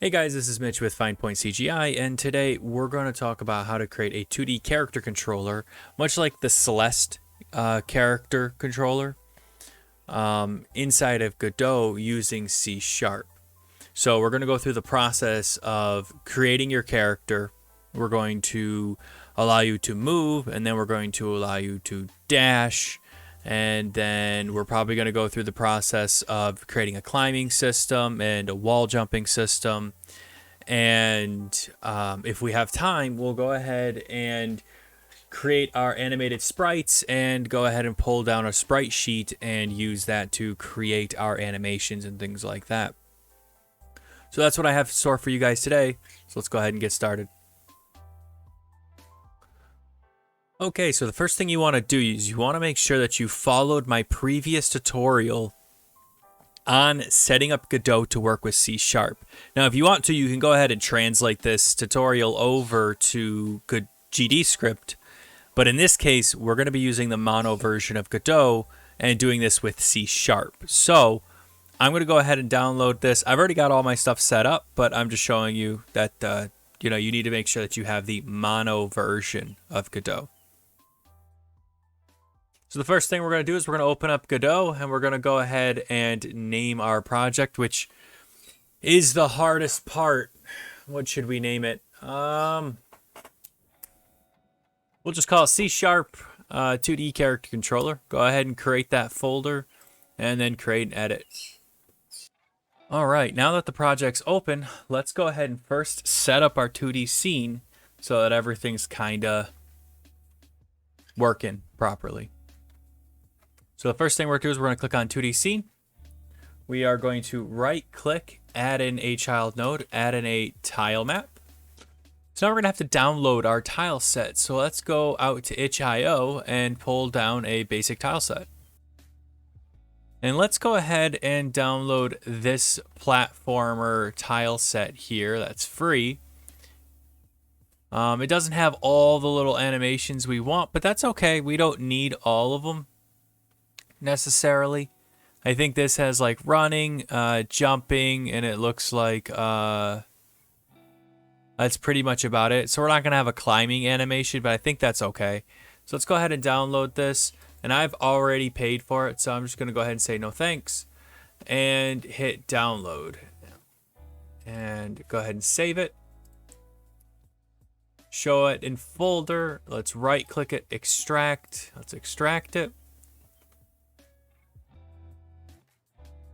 Hey guys, this is Mitch with FindPoint CGI, and today we're going to talk about how to create a 2D character controller, much like the Celeste character controller, inside of Godot using C#. So we're going to go through the process of creating your character. We're going to allow you to move, and then we're going to allow you to dash, and then we're probably going to go through the process of creating a climbing system and a wall jumping system. And if we have time, we'll go ahead and create our animated sprites and go ahead and pull down a sprite sheet and use that to create our animations and things like that. So that's what I have in store for you guys today. So let's go ahead and get started. Okay, so the first thing you want to do is you want to make sure that you followed my previous tutorial on setting up Godot to work with C#. Now, if you want to, you can go ahead and translate this tutorial over to GD script, but in this case, we're going to be using the mono version of Godot and doing this with C#. So I'm going to go ahead and download this. I've already got all my stuff set up, but I'm just showing you that you need to make sure that you have the mono version of Godot. So the first thing we're going to do is we're going to open up Godot and we're going to go ahead and name our project, which is the hardest part. What should we name it? We'll just call it C# 2D character controller. Go ahead and create that folder and then create and edit. All right, now that the project's open, let's go ahead and first set up our 2D scene so that everything's kind of working properly. So the first thing we're going to do is we're going to click on 2D scene. We are going to right click, add in a child node, add in a tile map. So now we're going to have to download our tile set. So let's go out to itch.io and pull down a basic tile set. And let's go ahead and download this platformer tile set here. That's free. It doesn't have all the little animations we want, but that's okay. We don't need all of them necessarily. I think this has like running, jumping, and it looks like that's pretty much about it. So we're not going to have a climbing animation, but I think that's okay. So let's go ahead and download this. And I've already paid for it, so I'm just going to go ahead and say no thanks and hit download. And go ahead and save it. Show it in folder. Let's right click it, extract. Let's extract it.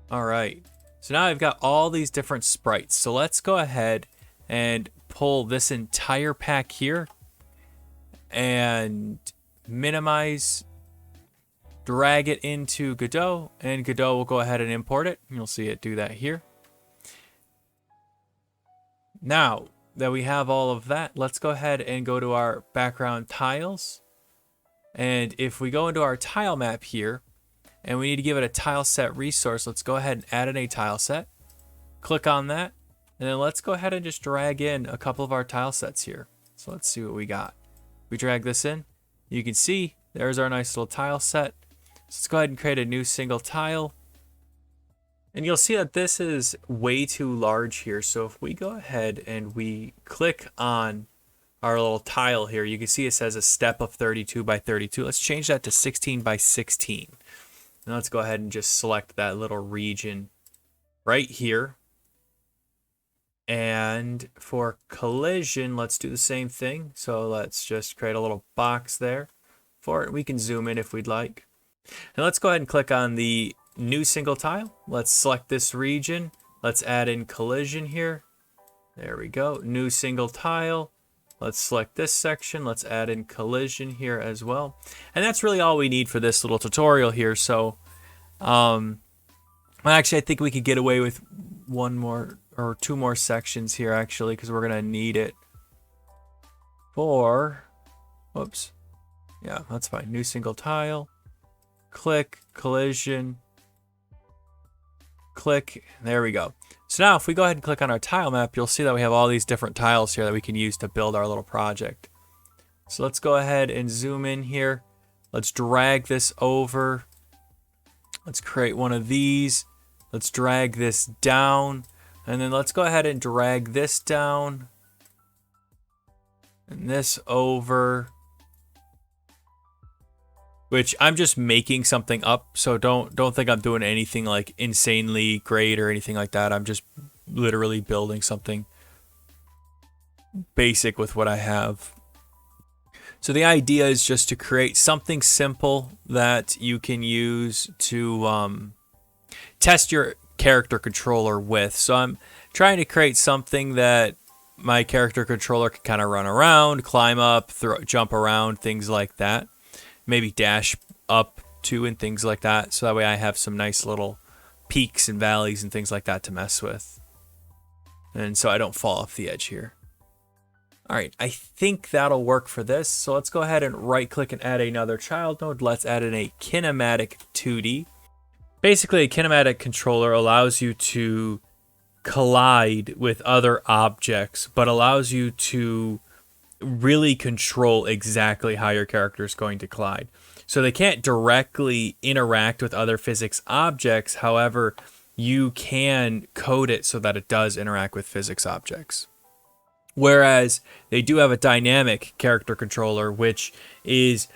All right, so now I've got all these different sprites. So let's go ahead and pull this entire pack here and minimize, drag it into Godot, and Godot will go ahead and import it. You'll see it do that here. Now that we have all of that, let's go ahead and go to our background tiles. And if we go into our tile map here, and we need to give it a tile set resource, let's go ahead and add in a tile set. Click on that, and then let's go ahead and just drag in a couple of our tile sets here. So let's see what we got. We drag this in. You can see there's our nice little tile set. So let's go ahead and create a new single tile. And you'll see that this is way too large here. So if we go ahead and we click on our little tile here, you can see it says a step of 32 by 32. Let's change that to 16 by 16. And let's go ahead and just select that little region right here. And for collision, let's do the same thing. So let's just create a little box there for it. We can zoom in if we'd like. And let's go ahead and click on the new single tile. Let's select this region. Let's add in collision here. There we go. New single tile. Let's select this section. Let's add in collision here as well. And that's really all we need for this little tutorial here. So, actually, I think we could get away with one more or two more sections here, actually, because we're going to need it for, whoops. Yeah, that's fine. New single tile. Click, collision. Click. There we go. So now if we go ahead and click on our tile map, you'll see that we have all these different tiles here that we can use to build our little project. So let's go ahead and zoom in here. Let's drag this over. Let's create one of these. Let's drag this down. And then let's go ahead and drag this down and this over, which I'm just making something up. So don't think I'm doing anything like insanely great or anything like that. I'm just literally building something basic with what I have. So the idea is just to create something simple that you can use to test your character controller with. So I'm trying to create something that my character controller can kind of run around, climb up, jump around, things like that. Maybe dash up to and things like that. So that way I have some nice little peaks and valleys and things like that to mess with. And so I don't fall off the edge here. All right, I think that'll work for this. So let's go ahead and right click and add another child node. Let's add in a kinematic 2D. Basically, a kinematic controller allows you to collide with other objects, but allows you to really control exactly how your character is going to collide. So they can't directly interact with other physics objects. However, you can code it so that it does interact with physics objects. Whereas they do have a dynamic character controller, which is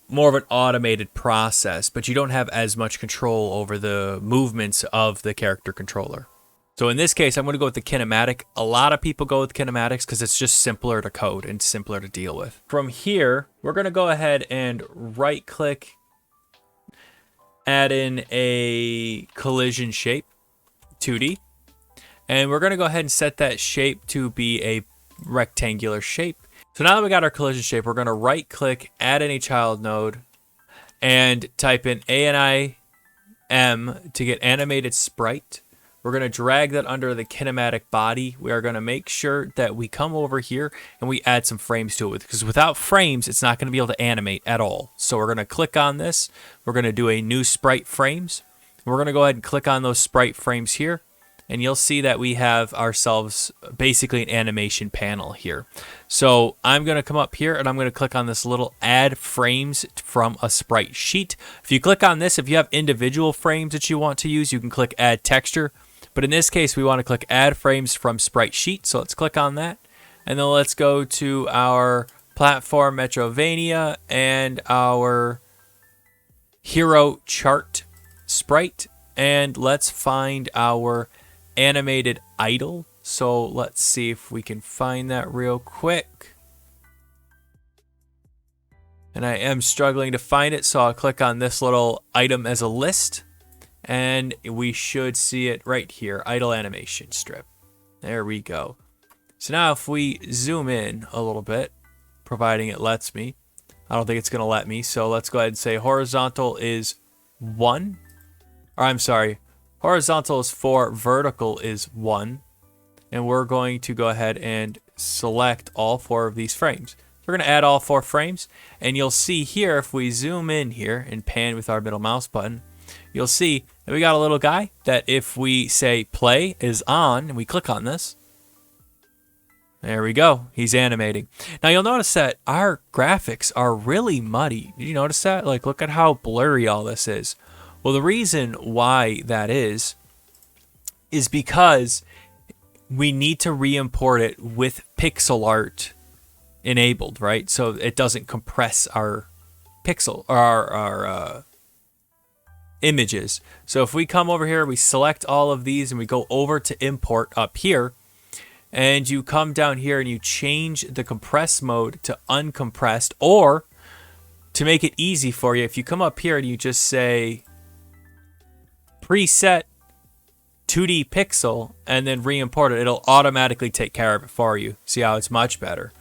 more of an automated process, but you don't have as much control over the movements of the character controller. So in this case, I'm going to go with the kinematic. A lot of people go with kinematics because it's just simpler to code and simpler to deal with. From here, we're going to go ahead and right click, add in a collision shape, 2D. And we're going to go ahead and set that shape to be a rectangular shape. So now that we got our collision shape, we're going to right click, add any child node, and type in ANIM to get animated sprite. We're going to drag that under the kinematic body. We are going to make sure that we come over here and we add some frames to it, because without frames, it's not going to be able to animate at all. So we're going to click on this. We're going to do a new sprite frames. We're going to go ahead and click on those sprite frames here. And you'll see that we have ourselves basically an animation panel here. So I'm going to come up here and I'm going to click on this little add frames from a sprite sheet. If you click on this, if you have individual frames that you want to use, you can click add texture. But in this case, we want to click add frames from sprite sheet. So let's click on that. And then let's go to our platform Metrovania and our hero chart sprite. And let's find our animated idle. So let's see if we can find that real quick. And I am struggling to find it, so I'll click on this little item as a list. And we should see it right here, idle animation strip. There we go. So now if we zoom in a little bit, providing it lets me, I don't think it's going to let me. So let's go ahead and say horizontal is 1. Or I'm sorry, horizontal is 4, vertical is 1. And we're going to go ahead and select all 4 of these frames. We're going to add all 4 frames. And you'll see here, if we zoom in here and pan with our middle mouse button, you'll see that we got a little guy that if we say play is on and we click on this, there we go. He's animating. Now you'll notice that our graphics are really muddy. Did you notice that? Like, look at how blurry all this is. Well, the reason why that is because we need to re-import it with pixel art enabled, right? So it doesn't compress our pixel or our images. So if we come over here, we select all of these and we go over to import up here, and you come down here and you change the compress mode to uncompressed, or to make it easy for you, if you come up here and you just say preset 2D pixel and then re-import it, it'll automatically take care of it for you. See how it's much better.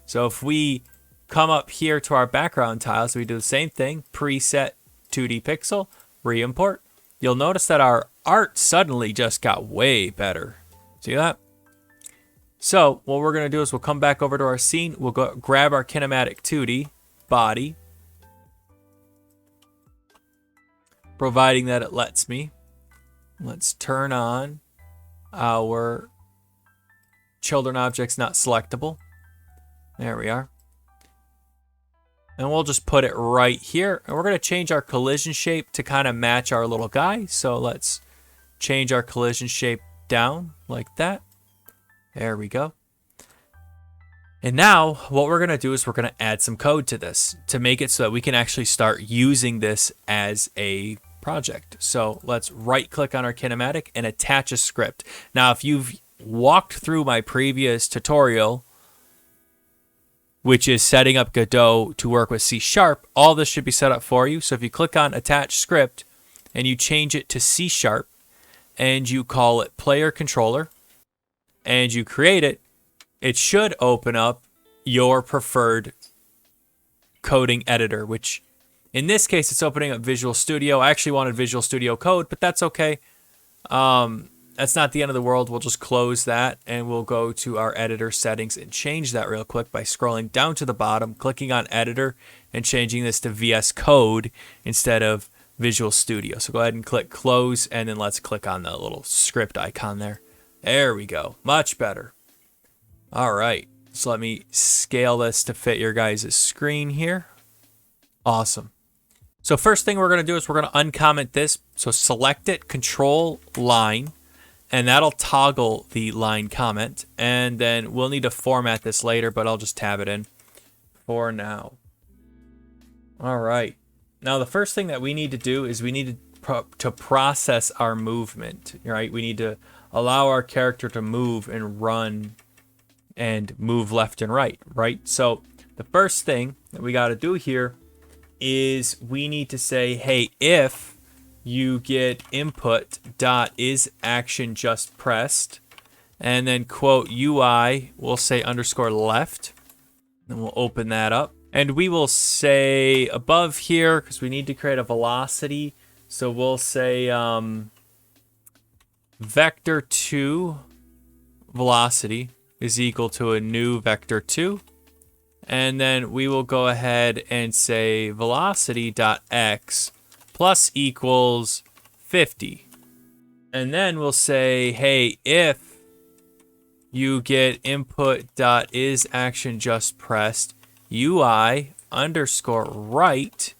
So if we come up here to our background tiles, we do the same thing, preset 2D pixel, re-import, you'll notice that our art suddenly just got way better. See that? So what we're going to do is we'll come back over to our scene. We'll go grab our kinematic 2D body, providing that it lets me. Let's turn on our children objects not selectable. There we are. And we'll just put it right here. And we're going to change our collision shape to kind of match our little guy. So let's change our collision shape down like that. There we go. And now what we're going to do is we're going to add some code to this to make it so that we can actually start using this as a project. So let's right click on our kinematic and attach a script. Now, if you've walked through my previous tutorial, which is setting up Godot to work with C#, all this should be set up for you. So if you click on attach script and you change it to C# and you call it player controller and you create it, it should open up your preferred coding editor, which in this case, it's opening up Visual Studio. I actually wanted Visual Studio Code, but that's okay. That's not the end of the world. We'll just close that and we'll go to our editor settings and change that real quick by scrolling down to the bottom, clicking on editor and changing this to VS Code instead of Visual Studio. So go ahead and click close and then let's click on the little script icon there. There we go. Much better. All right, so let me scale this to fit your guys' screen here. Awesome. So first thing we're going to do is we're going to uncomment this. So select it, control line, and that'll toggle the line comment. And then we'll need to format this later, but I'll just tab it in for now. All right. Now the first thing that we need to do is we need to process our movement, right? We need to allow our character to move and run and move left and right, right? So the first thing that we got to do here is we need to say, hey, if you get input dot is action just pressed, and then quote UI, we'll say underscore left, and we'll open that up. And we will say above here, because we need to create a velocity, so we'll say vector2 velocity is equal to a new vector2. And then we will go ahead and say velocity.x plus equals 50. And then we'll say, hey, if you get input.is action just pressed UI underscore right,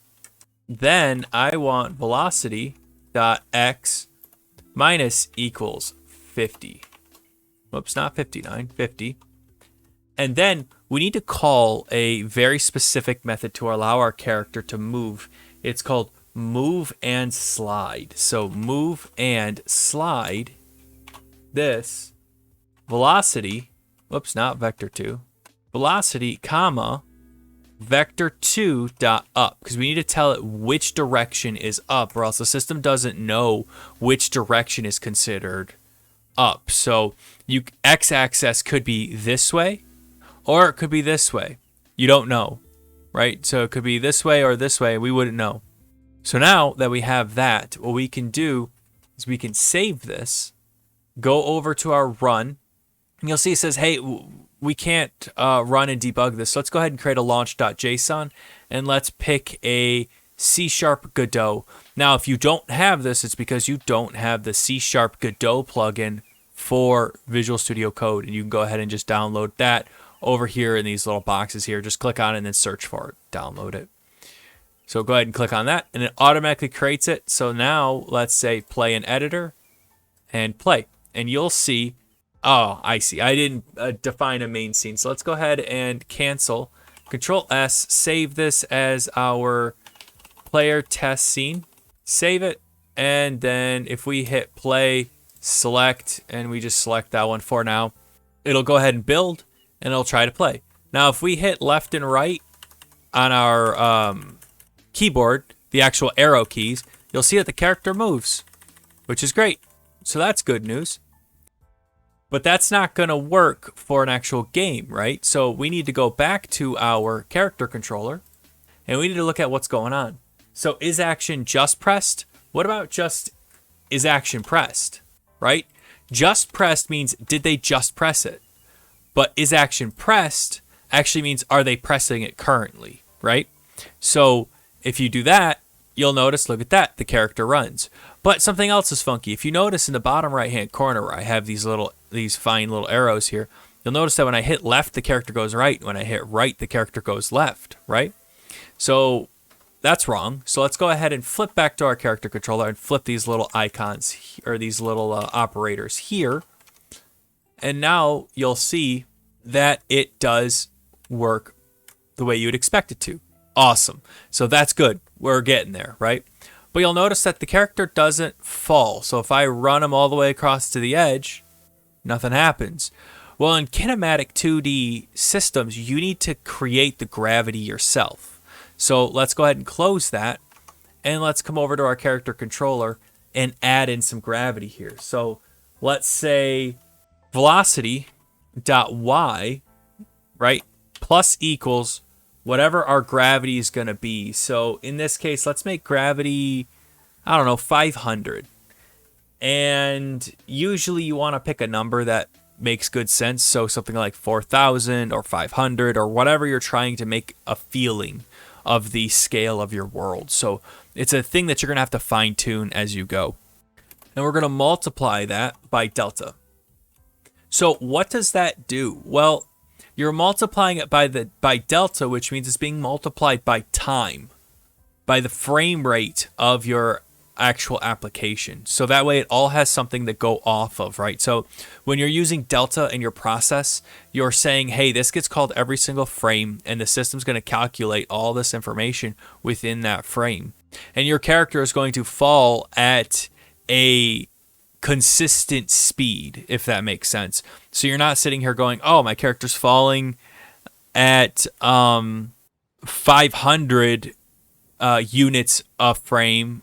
then I want velocity.x minus equals 50. Whoops, not 59, 50. And then we need to call a very specific method to allow our character to move. It's called move and slide. So move and slide this velocity, whoops, not vector2, velocity, comma, vector2 dot up, because we need to tell it which direction is up, or else the system doesn't know which direction is considered up. So x-axis could be this way, or it could be this way. You don't know, right? So it could be this way or this way. We wouldn't know. So now that we have that, what we can do is we can save this, go over to our run, and you'll see it says, hey, we can't run and debug this. So let's go ahead and create a launch.json, and let's pick a C# Godot. Now, if you don't have this, it's because you don't have the C# Godot plugin for Visual Studio Code, and you can go ahead and just download that over here in these little boxes here. Just click on it and then search for it, download it. So go ahead and click on that, and it automatically creates it. So now let's say play in editor and play, and you'll see, oh, I see, I didn't define a main scene. So let's go ahead and cancel, Control S, save this as our player test scene, save it, and then if we hit play, select, and we just select that one for now, it'll go ahead and build, and it'll try to play. Now, if we hit left and right on our keyboard, the actual arrow keys, you'll see that the character moves, which is great. So that's good news. But that's not going to work for an actual game, right? So we need to go back to our character controller, and we need to look at what's going on. So is action just pressed? What about just is action pressed, right? Just pressed means did they just press it? But is action pressed actually means are they pressing it currently, right? So if you do that, you'll notice, look at that, the character runs. But something else is funky. If you notice in the bottom right-hand corner where I have these fine little arrows here, you'll notice that when I hit left, the character goes right. When I hit right, the character goes left, right? So that's wrong. So let's go ahead and flip back to our character controller and flip these little icons or these little operators here. And now you'll see that it does work the way you would expect it to. Awesome. So that's good. We're getting there, right? But you'll notice that the character doesn't fall. So if I run him all the way across to the edge, nothing happens. Well, in kinematic 2D systems, you need to create the gravity yourself. So let's go ahead and close that. And let's come over to our character controller and add in some gravity here. So let's say velocity dot y, right, plus equals whatever our gravity is going to be. So in this case, let's make gravity, I don't know, 500. And usually you want to pick a number that makes good sense. So something like 4,000 or 500 or whatever you're trying to make a feeling of the scale of your world. So it's a thing that you're going to have to fine tune as you go. And we're going to multiply that by delta. So what does that do? Well, you're multiplying it by delta, which means it's being multiplied by time, by the frame rate of your actual application. So that way it all has something to go off of, right? So when you're using delta in your process, you're saying, hey, this gets called every single frame, and the system's going to calculate all this information within that frame. And your character is going to fall at a consistent speed, if that makes sense. So you're not sitting here going, oh, my character's falling at 500 units a frame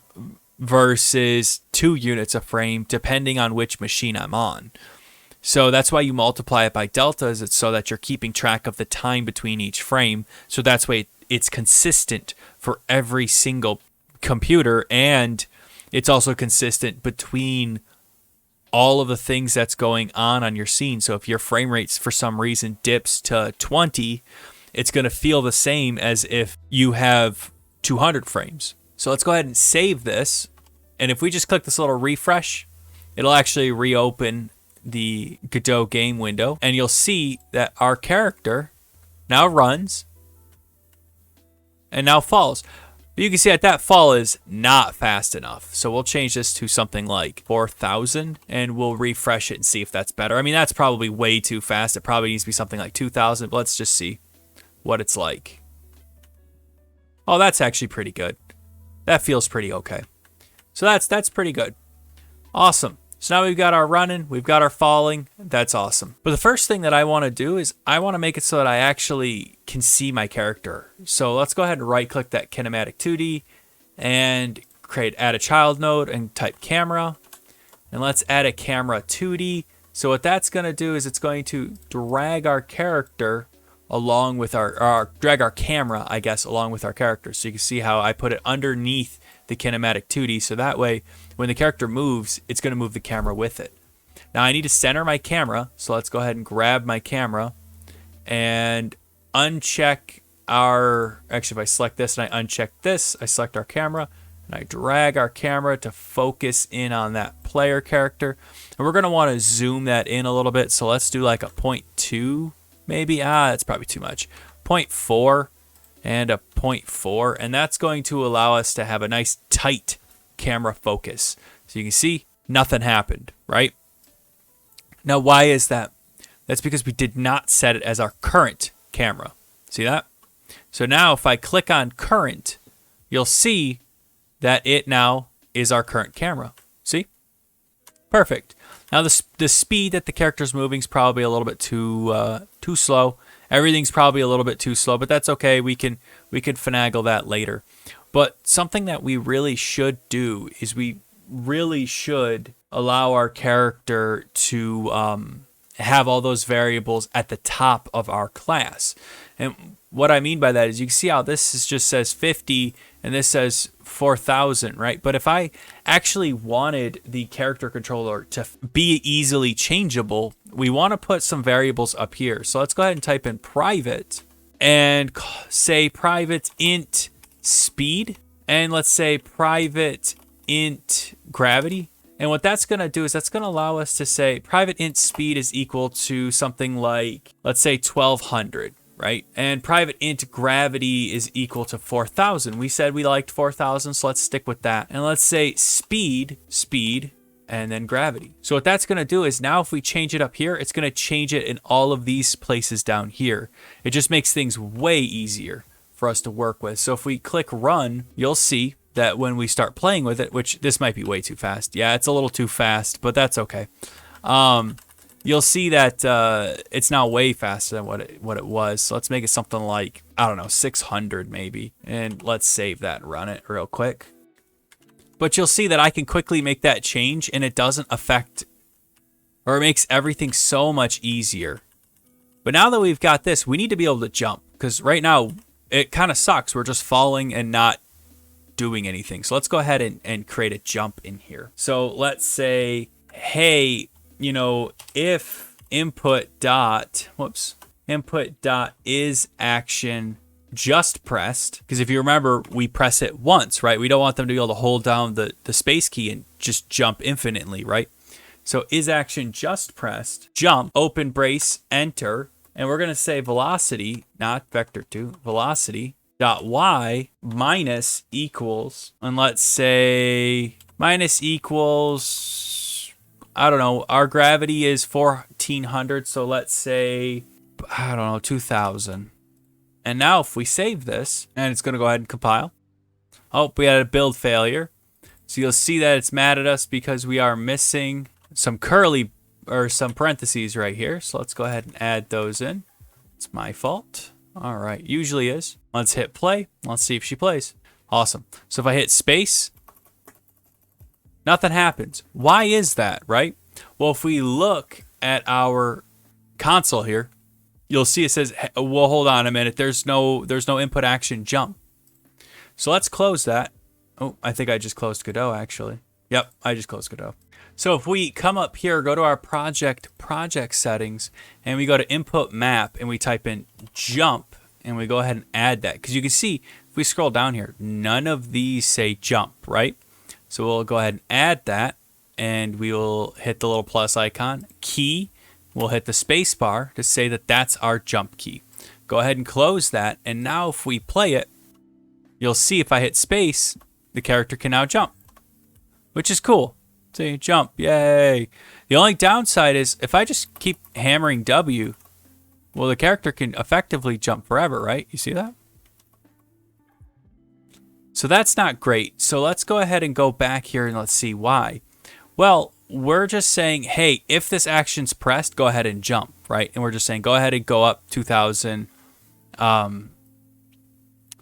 versus 2 units a frame, depending on which machine I'm on. So that's why you multiply it by delta, is it's so that you're keeping track of the time between each frame. So that's why it's consistent for every single computer, and it's also consistent between all of the things that's going on your scene. So if your frame rates for some reason dips to 20, it's going to feel the same as if you have 200 frames. So let's go ahead and save this. And if we just click this little refresh, it'll actually reopen the Godot game window. And you'll see that our character now runs and now falls. But you can see that fall is not fast enough. So we'll change this to something like 4,000 and we'll refresh it and see if that's better. I mean, that's probably way too fast. It probably needs to be something like 2,000. But let's just see what it's like. Oh, that's actually pretty good. That feels pretty okay. So that's pretty good. Awesome. So now we've got our running, we've got our falling. That's awesome. But the first thing that I want to do is I want to make it so that I actually can see my character. So let's go ahead and right click that kinematic 2D and add a child node and type camera. And let's add a camera 2D. So what that's going to do is it's going to drag our character along with drag our camera, I guess, along with our character. So you can see how I put it underneath the kinematic 2D. So that way, when the character moves, it's going to move the camera with it. Now I need to center my camera. So let's go ahead and grab my camera and uncheck actually if I select this and I uncheck this, I select our camera and I drag our camera to focus in on that player character. And we're going to want to zoom that in a little bit. So let's do like a 0.2. Maybe, that's probably too much. 0.4 and a 0.4. And that's going to allow us to have a nice tight camera focus. So you can see nothing happened, right? Now, why is that? That's because we did not set it as our current camera. See that? So now if I click on current, you'll see that it now is our current camera. See? Perfect. Now the speed that the character's moving is probably a little bit too slow. Everything's probably a little bit too slow, but that's okay. We can finagle that later. But something that we really should do is we really should allow our character to have all those variables at the top of our class. And what I mean by that is you can see how this just says 50 and this says 4,000, right? But if I actually wanted the character controller to be easily changeable, we want to put some variables up here. So let's go ahead and type in private and say private int speed. And let's say private int gravity. And what that's going to do is that's going to allow us to say private int speed is equal to something like, let's say 1,200. right? And private int gravity is equal to 4,000. We said we liked 4,000, so let's stick with that. And let's say speed, and then gravity. So what that's going to do is now if we change it up here, it's going to change it in all of these places down here. It just makes things way easier for us to work with. So if we click run, you'll see that when we start playing with it, which this might be way too fast. Yeah, it's a little too fast, but that's okay. You'll see that it's now way faster than what it was. So let's make it something like, I don't know, 600 maybe. And let's save that and run it real quick. But you'll see that I can quickly make that change and it doesn't affect, or it makes everything so much easier. But now that we've got this, we need to be able to jump, because right now it kind of sucks. We're just falling and not doing anything. So let's go ahead and create a jump in here. So let's say, hey, you know, if input dot is action just pressed, because if you remember, we press it once, right? We don't want them to be able to hold down the space key and just jump infinitely, right? So is action just pressed, jump, open brace, enter, and we're going to say velocity, not vector2, velocity dot y minus equals, and let's say minus equals, I don't know, our gravity is 1400, so let's say, I don't know, 2000. And now if we save this, and it's going to go ahead and compile. Oh, we had a build failure. So you'll see that it's mad at us because we are missing some curly, or some parentheses right here. So let's go ahead and add those in. It's my fault. All right, usually is. Let's hit play. Let's see if she plays. Awesome. So if I hit space, nothing happens. Why is that, right? Well, if we look at our console here, you'll see it says, well, hold on a minute. There's no input action jump. So let's close that. Oh, I think I just closed Godot, actually. Yep, I just closed Godot. So if we come up here, go to our project settings, and we go to input map, and we type in jump, and we go ahead and add that. Because you can see, if we scroll down here, none of these say jump, right? So we'll go ahead and add that, and we will hit the little plus icon. Key, we'll hit the space bar to say that that's our jump key. Go ahead and close that, and now if we play it, you'll see if I hit space, the character can now jump, which is cool. See, jump, yay. The only downside is if I just keep hammering W, well, the character can effectively jump forever, right? You see that? So that's not great. So let's go ahead and go back here and let's see why. Well, we're just saying, hey, if this action's pressed, go ahead and jump, right? And we're just saying, go ahead and go up 2,000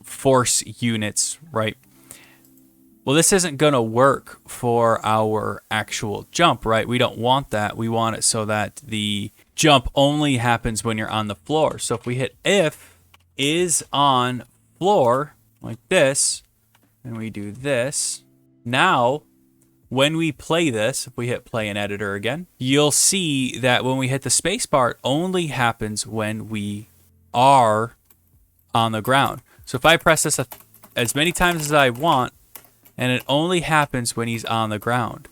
force units, right? Well, this isn't going to work for our actual jump, right? We don't want that. We want it so that the jump only happens when you're on the floor. So if we hit if is on floor like this, and we do this, now when we play this, if we hit play in editor again, you'll see that when we hit the space bar, it only happens when we are on the ground. So if I press this as many times as I want, and it only happens when he's on the ground.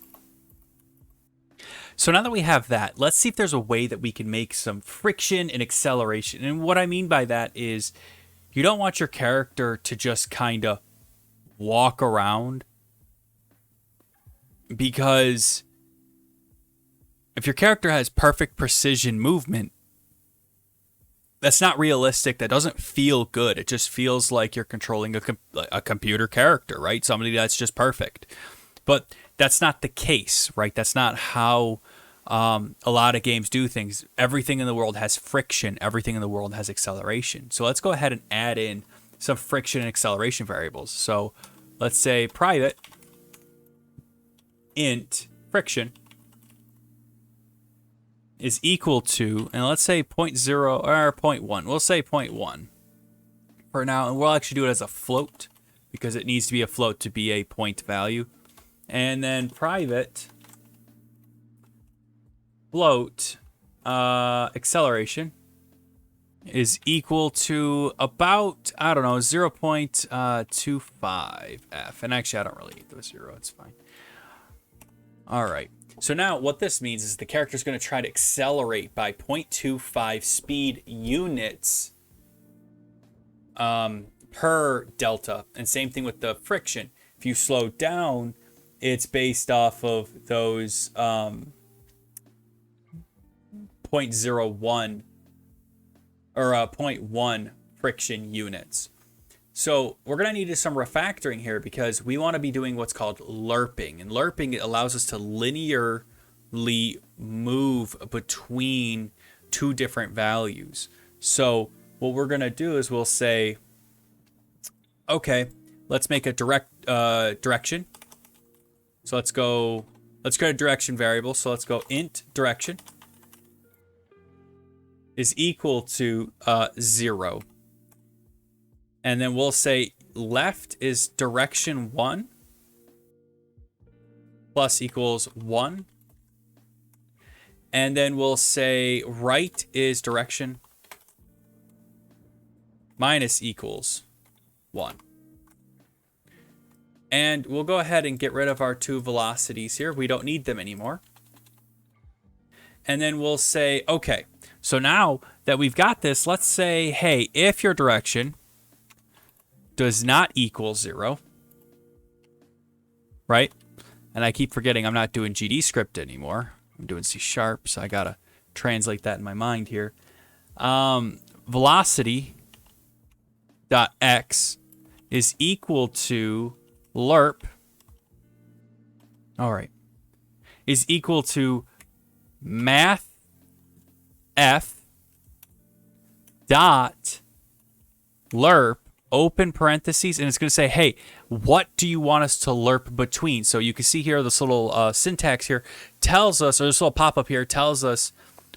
So now that we have that, let's see if there's a way that we can make some friction and acceleration. And what I mean by that is you don't want your character to just kind of walk around, because if your character has perfect precision movement, that's not realistic. That doesn't feel good. It just feels like you're controlling a computer character, right? Somebody that's just perfect. But that's not the case, right? That's not how a lot of games do things. Everything in the world has friction. Everything in the world has acceleration. So let's go ahead and add in some friction and acceleration variables. So let's say private int friction is equal to, and let's say 0.0 or 0.1. We'll say 0.1 for now, and we'll actually do it as a float because it needs to be a float to be a point value. And then private float acceleration is equal to about, I don't know, 0.25 f. And actually, I don't really need the 0. It's fine. All right. So now what this means is the character is going to try to accelerate by 0.25 speed units per delta. And same thing with the friction. If you slow down, it's based off of those 0.01 or 0.1 friction units. So we're going to need some refactoring here because we want to be doing what's called lerping. And lerping allows us to linearly move between two different values. So what we're going to do is we'll say, okay, let's make a direction. So let's create a direction variable. So let's go int direction is equal to 0. And then we'll say left is direction 1 plus equals 1. And then we'll say right is direction minus equals 1. And we'll go ahead and get rid of our two velocities here. We don't need them anymore. And then we'll say, okay, so now that we've got this, let's say, hey, if your direction does not equal 0, right? And I keep forgetting I'm not doing GD script anymore. I'm doing C#, so I gotta translate that in my mind here. Velocity dot x is equal to lerp. All right, is equal to math f dot lerp open parentheses, and it's going to say, hey, what do you want us to lerp between? So you can see here this little syntax here tells us, or this little pop-up here tells us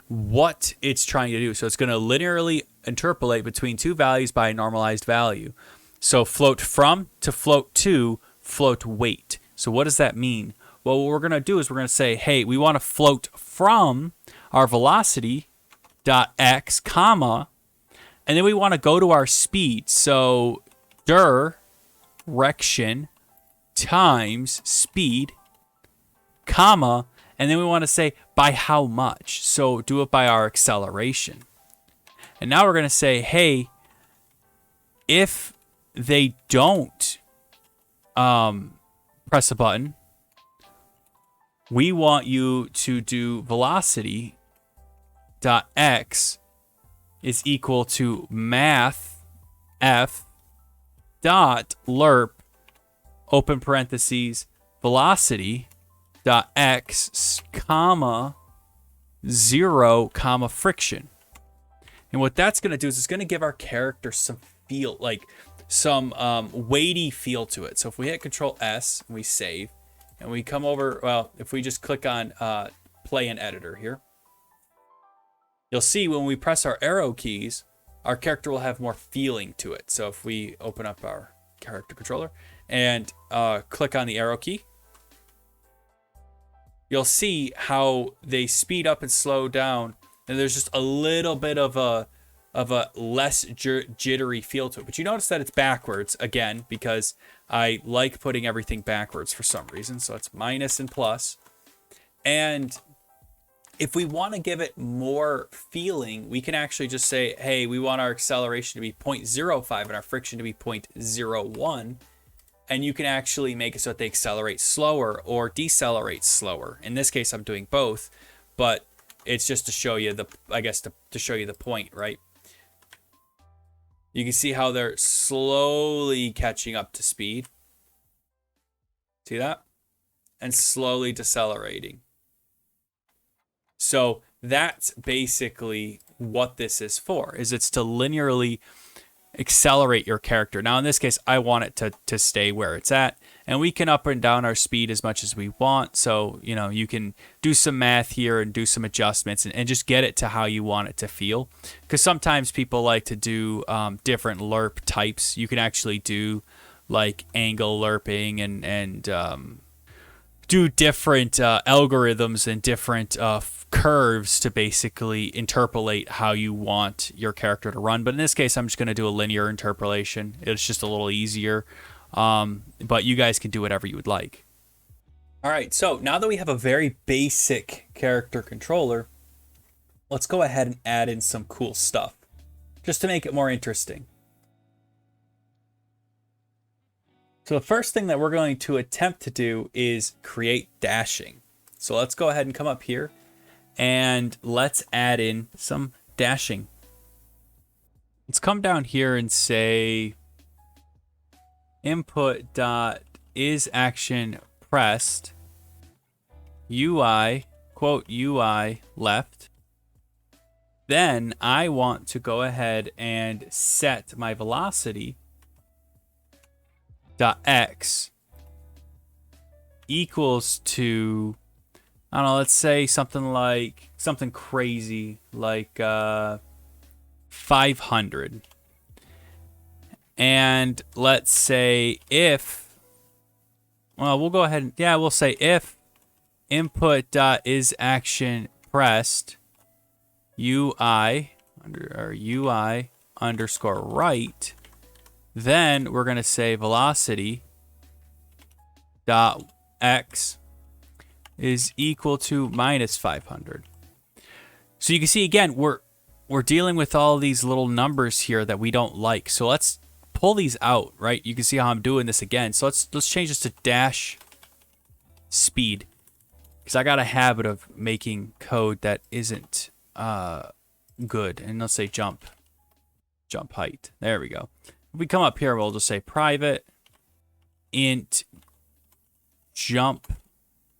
what it's trying to do. So it's going to linearly interpolate between two values by a normalized value. So float from to float to float weight. So what does that mean? Well, what we're going to do is we're going to say, hey, we want to float from our velocity dot x comma, and then we want to go to our speed. So direction times speed, comma, and then we want to say by how much. So do it by our acceleration. And now we're going to say, hey, if they don't press a button, we want you to do velocity dot x is equal to math f dot lerp open parentheses velocity dot x comma 0 comma friction. And what that's going to do is it's going to give our character some feel, like some weighty feel to it. So if we hit Control S and we save and we come over, well, if we just click on play in editor here, you'll see when we press our arrow keys, our character will have more feeling to it. So if we open up our character controller and click on the arrow key, you'll see how they speed up and slow down. And there's just a little bit of a less jittery feel to it. But you notice that it's backwards again, because I like putting everything backwards for some reason. So it's minus and plus. And if we want to give it more feeling, we can actually just say, hey, we want our acceleration to be 0.05 and our friction to be 0.01. And you can actually make it so that they accelerate slower or decelerate slower. In this case, I'm doing both, but it's just to show you the, I guess, to show you the point, right? You can see how they're slowly catching up to speed. See that? And slowly decelerating. So that's basically what this is for, is it's to linearly accelerate your character. Now, in this case, I want it to stay where it's at, and we can up and down our speed as much as we want. So, you know, you can do some math here and do some adjustments and just get it to how you want it to feel. Because sometimes people like to do different lerp types. You can actually do like angle lerping and do different algorithms and different curves to basically interpolate how you want your character to run. But in this case, I'm just going to do a linear interpolation. It's just a little easier. But you guys can do whatever you would like. All right, so now that we have a very basic character controller, let's go ahead and add in some cool stuff just to make it more interesting. So the first thing that we're going to attempt to do is create dashing. So let's go ahead and come up here and let's add in some dashing. Let's come down here and say input dot is action pressed UI quote UI left. Then I want to go ahead and set my velocity dot x equals to, I don't know, let's say something crazy like 500. And let's say if, well, we'll go ahead and, yeah, we'll say if input dot is action pressed UI UI underscore right, then we're going to say velocity dot x is equal to minus 500. So you can see again, we're dealing with all these little numbers here that we don't like. So let's pull these out, right? You can see how I'm doing this again. So let's change this to dash speed, because I got a habit of making code that isn't good. And let's say jump height. There we go. If we come up here, we'll just say private int jump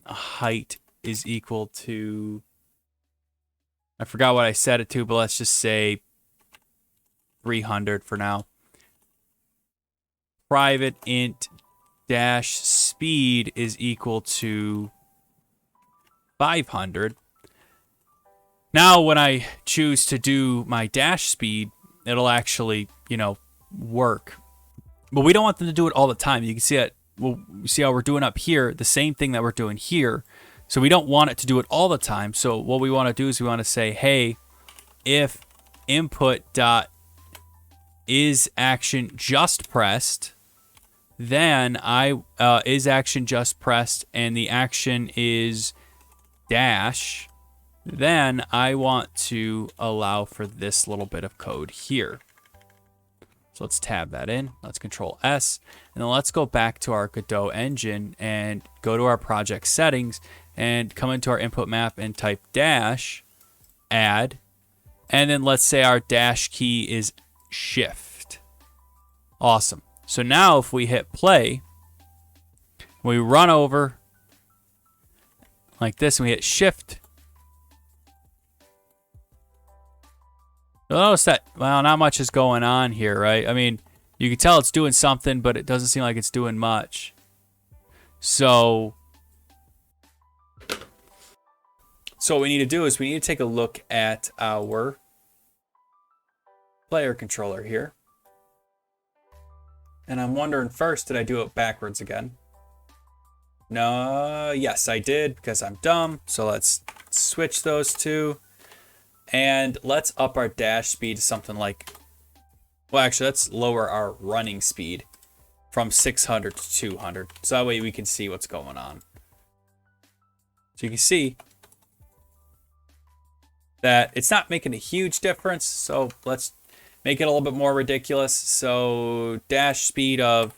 height is equal to, I forgot what I set it to, but let's just say 300 for now. Private int dash speed is equal to 500. Now when I choose to do my dash speed, it'll actually, work. But we don't want them to do it all the time. You can see it. Well, you see how we're doing up here, the same thing that we're doing here. So we don't want it to do it all the time. So what we want to do is we want to say, hey, if input dot is action just pressed, then is action just pressed and the action is dash, then I want to allow for this little bit of code here. So let's tab that in. Let's Control S. And then let's go back to our Godot engine and go to our project settings and come into our input map and type dash, add. And then let's say our dash key is shift. Awesome. So now if we hit play, we run over like this and we hit shift. You'll notice that, well, not much is going on here, right? I mean, you can tell it's doing something, but it doesn't seem like it's doing much. So what we need to do is we need to take a look at our player controller here. And I'm wondering first, did I do it backwards again? No, yes, I did, because I'm dumb. So let's switch those two. And let's up our dash speed to something like, well, actually, let's lower our running speed from 600 to 200. So that way we can see what's going on. So you can see that it's not making a huge difference. So let's make it a little bit more ridiculous. So dash speed of,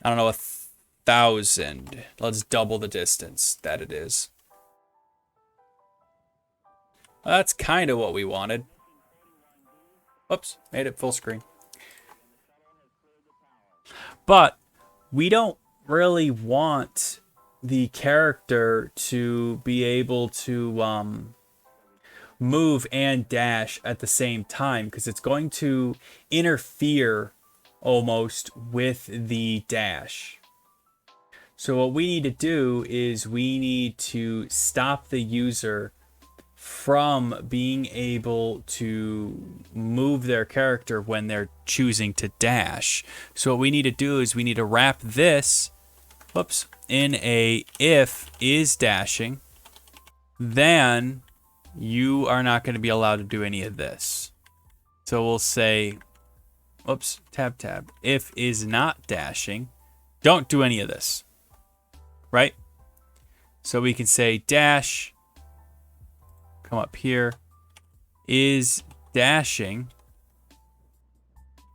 I don't know, 1,000. Let's double the distance that it is. That's kind of what we wanted. Oops, made it full screen. But we don't really want the character to be able to move and dash at the same time, because it's going to interfere almost with the dash. So what we need to do is we need to stop the user from being able to move their character when they're choosing to dash. So what we need to do is we need to wrap this, in a if is dashing, then you are not going to be allowed to do any of this. So we'll say, tab, if is not dashing, don't do any of this, right? So we can say dash, come up here, is dashing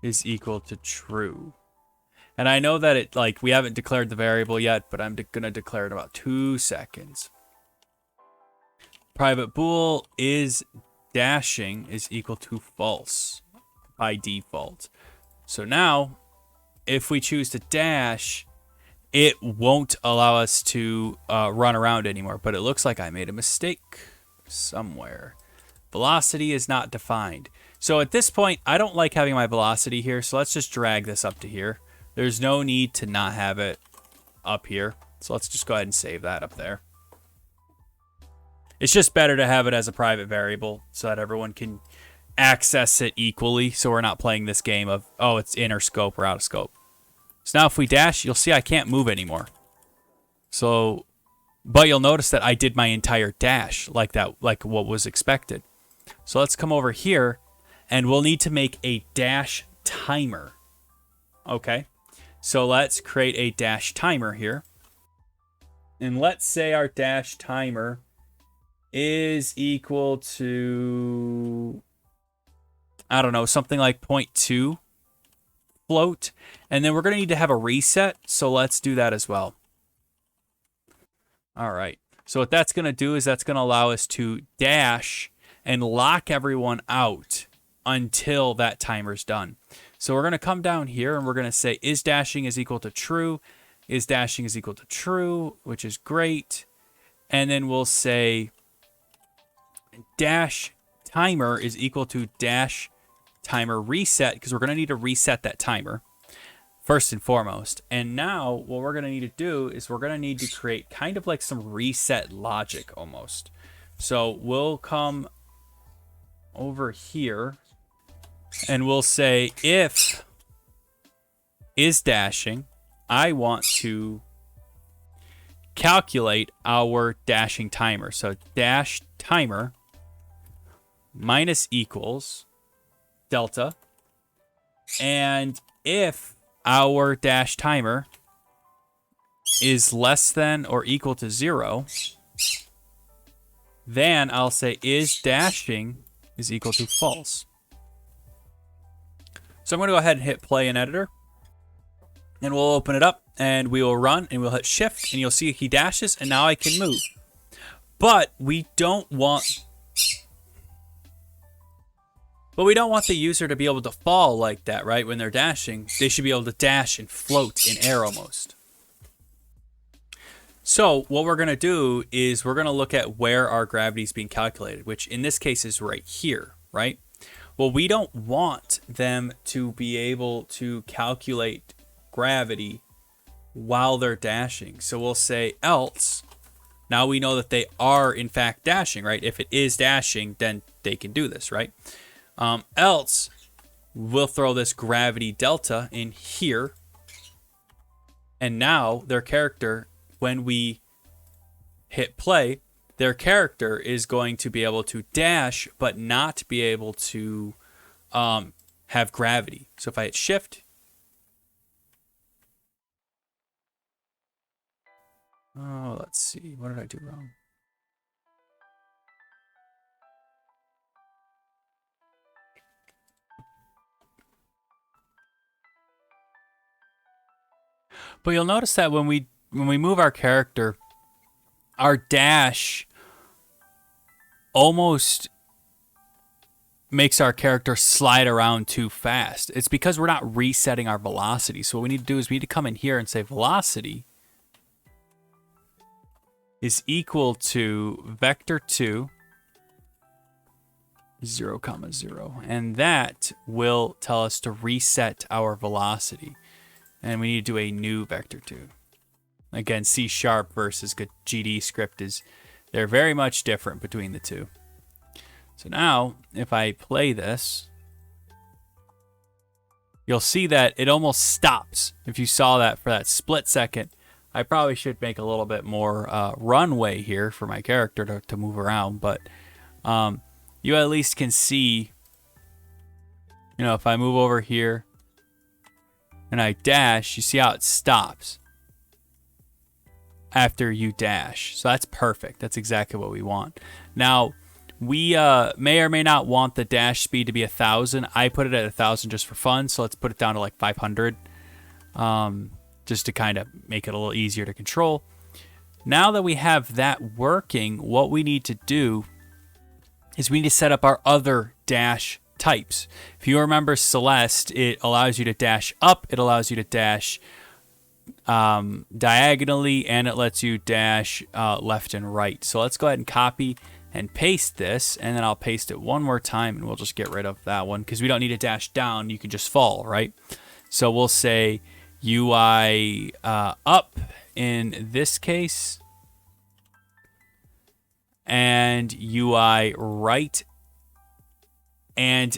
is equal to true. And I know that it, like, we haven't declared the variable yet, but I'm going to declare it in about 2 seconds. Private bool is dashing is equal to false by default. So now, if we choose to dash, it won't allow us to run around anymore. But it looks like I made a mistake somewhere. Velocity is not defined. So at this point, I don't like having my velocity here. So let's just drag this up to here. There's no need to not have it up here. So let's just go ahead and save that up there. It's just better to have it as a private variable so that everyone can access it equally. So we're not playing this game of, oh, it's in our scope or out of scope. So now if we dash, you'll see I can't move anymore. So, but you'll notice that I did my entire dash like that, like what was expected. So let's come over here and we'll need to make a dash timer. Okay. So let's create a dash timer here. And let's say our dash timer is equal to, I don't know, something like 0.2 float. And then we're going to need to have a reset. So let's do that as well. All right. So what that's going to do is that's going to allow us to dash and lock everyone out until that timer's done. So we're going to come down here and we're going to say is dashing is equal to true. Is dashing is equal to true, which is great. And then we'll say dash timer is equal to dash timer reset, because we're going to need to reset that timer first and foremost. And now what we're going to need to do is we're going to need to create kind of like some reset logic almost. So we'll come over here and we'll say if is dashing, I want to calculate our dashing timer. So dash timer minus equals delta. And if our dash timer is less than or equal to 0, then I'll say is dashing is equal to false. So I'm going to go ahead and hit play in editor. And we'll open it up and we will run and we'll hit shift and you'll see he dashes and now I can move. But we don't want the user to be able to fall like that, right? When they're dashing, they should be able to dash and float in air almost. So what we're going to do is we're going to look at where our gravity is being calculated, which in this case is right here, right? Well, we don't want them to be able to calculate gravity while they're dashing. So we'll say else. Now we know that they are in fact dashing, right? If it is dashing, then they can do this, right? Else we'll throw this gravity delta in here. And now their character, when we hit play, their character is going to be able to dash, but not be able to have gravity. So if I hit shift, oh, let's see. What did I do wrong? But you'll notice that when we move our character, our dash almost makes our character slide around too fast. It's because we're not resetting our velocity. So what we need to do is we need to come in here and say velocity is equal to vector 2 0, 0. And that will tell us to reset our velocity. And we need to do a new vector 2. Again, C# versus GD script they're very much different between the two. So now, if I play this, you'll see that it almost stops. If you saw that for that split second, I probably should make a little bit more runway here for my character to move around. But you at least can see, if I move over here and I dash, you see how it stops after you dash. So that's perfect. That's exactly what we want. Now, we may or may not want the dash speed to be 1,000. I put it at 1,000 just for fun, so let's put it down to like 500. just to kind of make it a little easier to control. Now that we have that working, what we need to do is we need to set up our other dash types. If you remember Celeste, it allows you to dash up, it allows you to dash diagonally, and it lets you dash left and right. So let's go ahead and copy and paste this, and then I'll paste it one more time, and we'll just get rid of that one because we don't need to dash down. You can just fall, right? So we'll say UI up in this case, and UI right and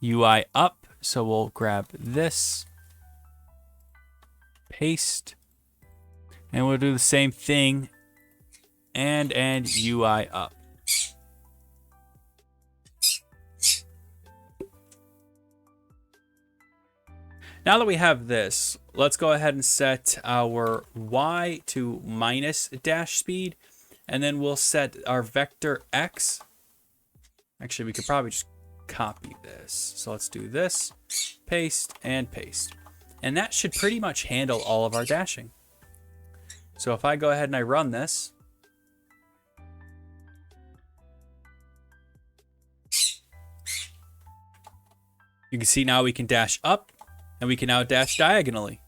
UI up. So we'll grab this, paste, and we'll do the same thing, and UI up. Now that we have this, let's go ahead and set our Y to minus dash speed, and then we'll set our vector X. Actually, we could probably just copy this. So let's do this, paste, and paste. And that should pretty much handle all of our dashing. So if I go ahead and I run this, you can see now we can dash up, and we can now dash diagonally.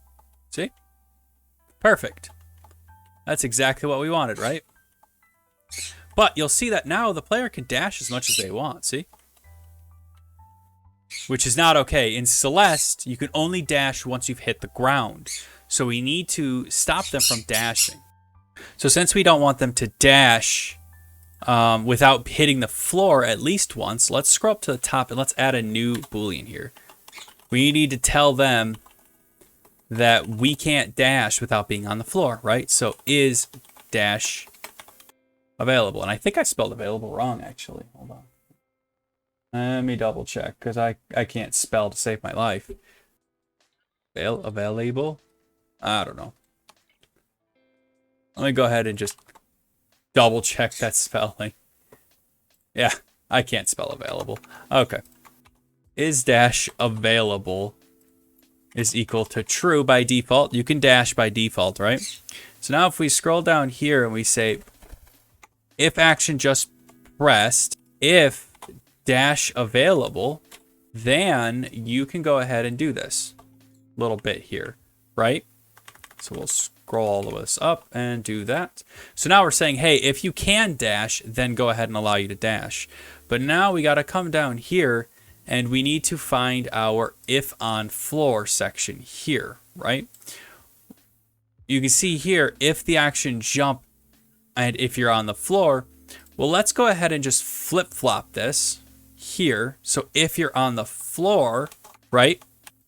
See? Perfect. That's exactly what we wanted, right? But you'll see that now the player can dash as much as they want, see? Which is not okay. In Celeste, you can only dash once you've hit the ground. So we need to stop them from dashing. So since we don't want them to dash without hitting the floor at least once, let's scroll up to the top and let's add a new Boolean here. We need to tell them that we can't dash without being on the floor, right? So is dash available. And I think I spelled available wrong, actually. Hold on. Let me double check, because I can't spell to save my life. Available? I don't know. Let me go ahead and just double check that spelling. Yeah, I can't spell available. Okay. Is dash available is equal to true by default. You can dash by default, right? So now if we scroll down here and we say, if action just pressed, if dash available, then you can go ahead and do this little bit here, right? So we'll scroll all of this up and do that. So now we're saying, hey, if you can dash, then go ahead and allow you to dash. But now we got to come down here and we need to find our if on floor section here, right? You can see here, if the action jump and if you're on the floor, well, let's go ahead and just flip-flop this here. So if you're on the floor, right?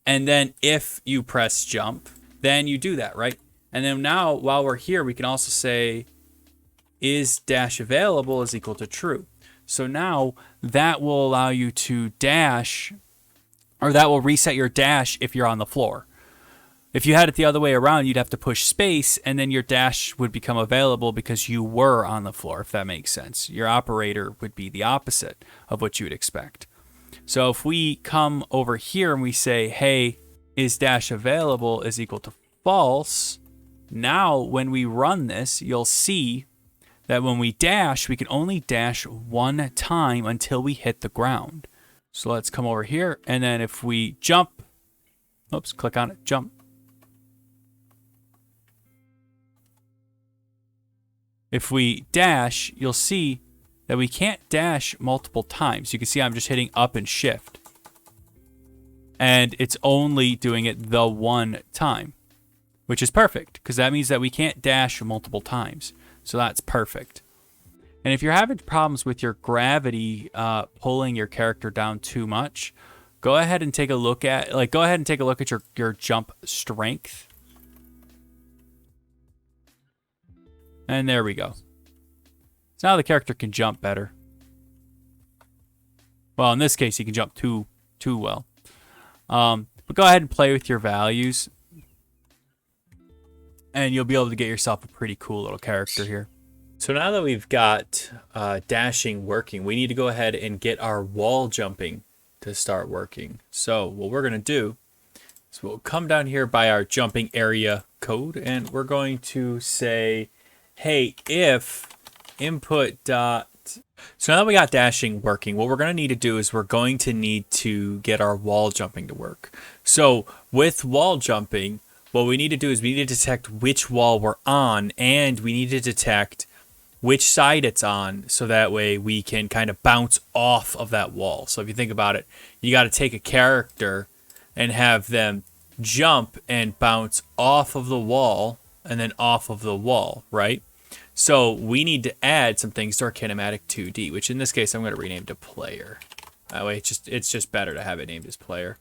And then if you press jump, then you do that, right? And then now while we're here, we can also say is dash available is equal to true. So now that will allow you to dash, or that will reset your dash if you're on the floor. If you had it the other way around, you'd have to push space and then your dash would become available because you were on the floor, if that makes sense. Your operator would be the opposite of what you would expect. So if we come over here and we say, hey, is dash available is equal to false, now when we run this, you'll see that when we dash, we can only dash one time until we hit the ground. So let's come over here, and then if we jump, oops, click on it, jump. If we dash, you'll see that we can't dash multiple times. You can see I'm just hitting up and shift. And it's only doing it the one time, which is perfect, because that means that we can't dash multiple times. So that's perfect. And if you're having problems with your gravity pulling your character down too much, go ahead and take a look at your jump strength. And there we go. So now the character can jump better. Well, in this case, he can jump too well. But go ahead and play with your values, and you'll be able to get yourself a pretty cool little character here. So now that we've got dashing working, we need to go ahead and get our wall jumping to start working. So what we're going to do So we'll come down here by our jumping area code, and we're going to say, hey, if input dot. So now that we got dashing working, what we're going to need to do is we're going to need to get our wall jumping to work. So with wall jumping, what we need to do is we need to detect which wall we're on, and we need to detect which side it's on, so that way we can kind of bounce off of that wall. So if you think about it, you got to take a character and have them jump and bounce off of the wall and then off of the wall, right? So we need to add some things to our kinematic 2D, which in this case I'm going to rename to player. That way it's just better to have it named as player.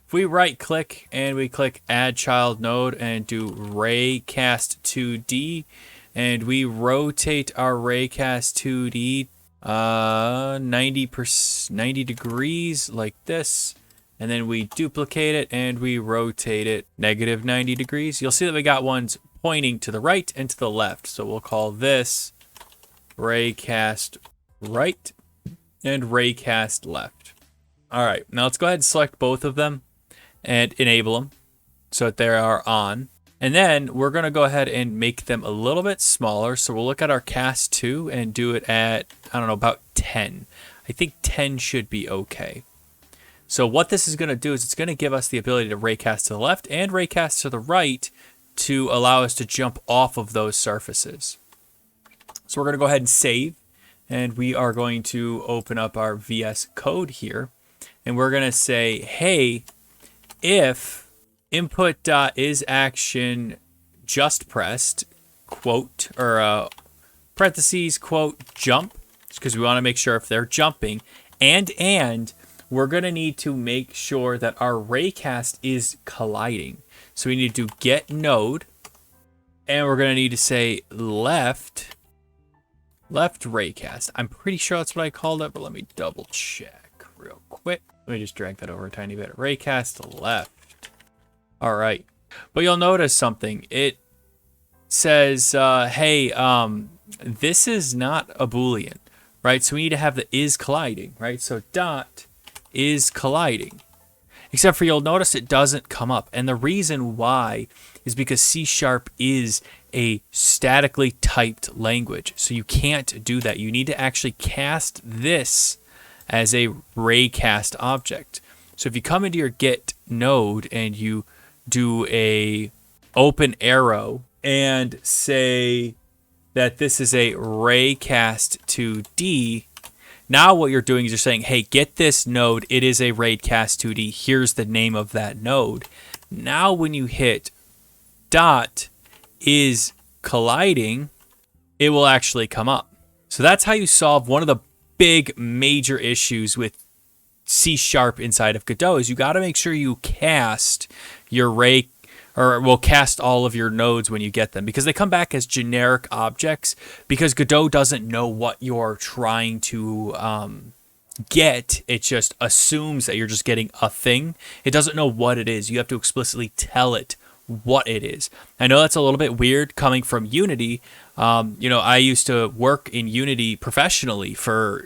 If we right click and we click add child node and do raycast 2D, and we rotate our raycast 2D 90 degrees like this, and then we duplicate it and we rotate it negative 90 degrees. You'll see that we got ones pointing to the right and to the left. So we'll call this raycast right and raycast left. All right, now let's go ahead and select both of them and enable them so that they are on. And then we're going to go ahead and make them a little bit smaller. So we'll look at our cast 2 and do it at, I don't know, about 10. I think 10 should be okay. So what this is going to do is it's going to give us the ability to raycast to the left and raycast to the right to allow us to jump off of those surfaces. So we're going to go ahead and save, and we are going to open up our VS Code here, and we're going to say, hey, if input.isAction just pressed, quote, or parentheses, quote, jump, because we want to make sure if they're jumping, and we're going to need to make sure that our raycast is colliding. So we need to do get node, and we're going to need to say left raycast. I'm pretty sure that's what I called it, but let me double check real quick. Let me just drag that over a tiny bit. Raycast left. All right. But you'll notice something. It says, hey, this is not a Boolean, right? So we need to have the is colliding, right? So dot is colliding. Except for you'll notice it doesn't come up. And the reason why is because C# is a statically typed language. So you can't do that. You need to actually cast this as a raycast object. So if you come into your get node and you do a open arrow and say that this is a raycast 2D, now what you're doing is you're saying, hey, get this node. It is a raycast 2D. Here's the name of that node. Now when you hit dot is colliding, it will actually come up. So that's how you solve one of the big major issues with C# inside of Godot is you got to make sure you cast your cast all of your nodes when you get them, because they come back as generic objects, because Godot doesn't know what you're trying to get. It just assumes that you're just getting a thing. It doesn't know what it is. You have to explicitly tell it what it is. I know that's a little bit weird coming from Unity. I used to work in Unity professionally for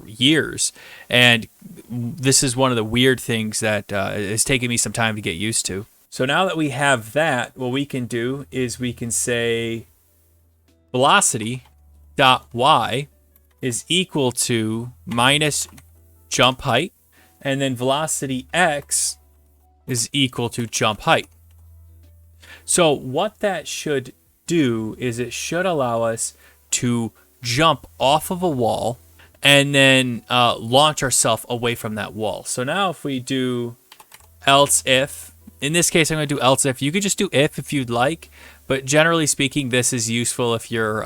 years, and this is one of the weird things that is taking me some time to get used to. So now that we have that, what we can do is we can say velocity dot y is equal to minus jump height, and then velocity x is equal to jump height. So what that should do is it should allow us to jump off of a wall and then launch ourselves away from that wall. So now if we do else if, in this case I'm going to do else if. You could just do if you'd like, but generally speaking this is useful if you're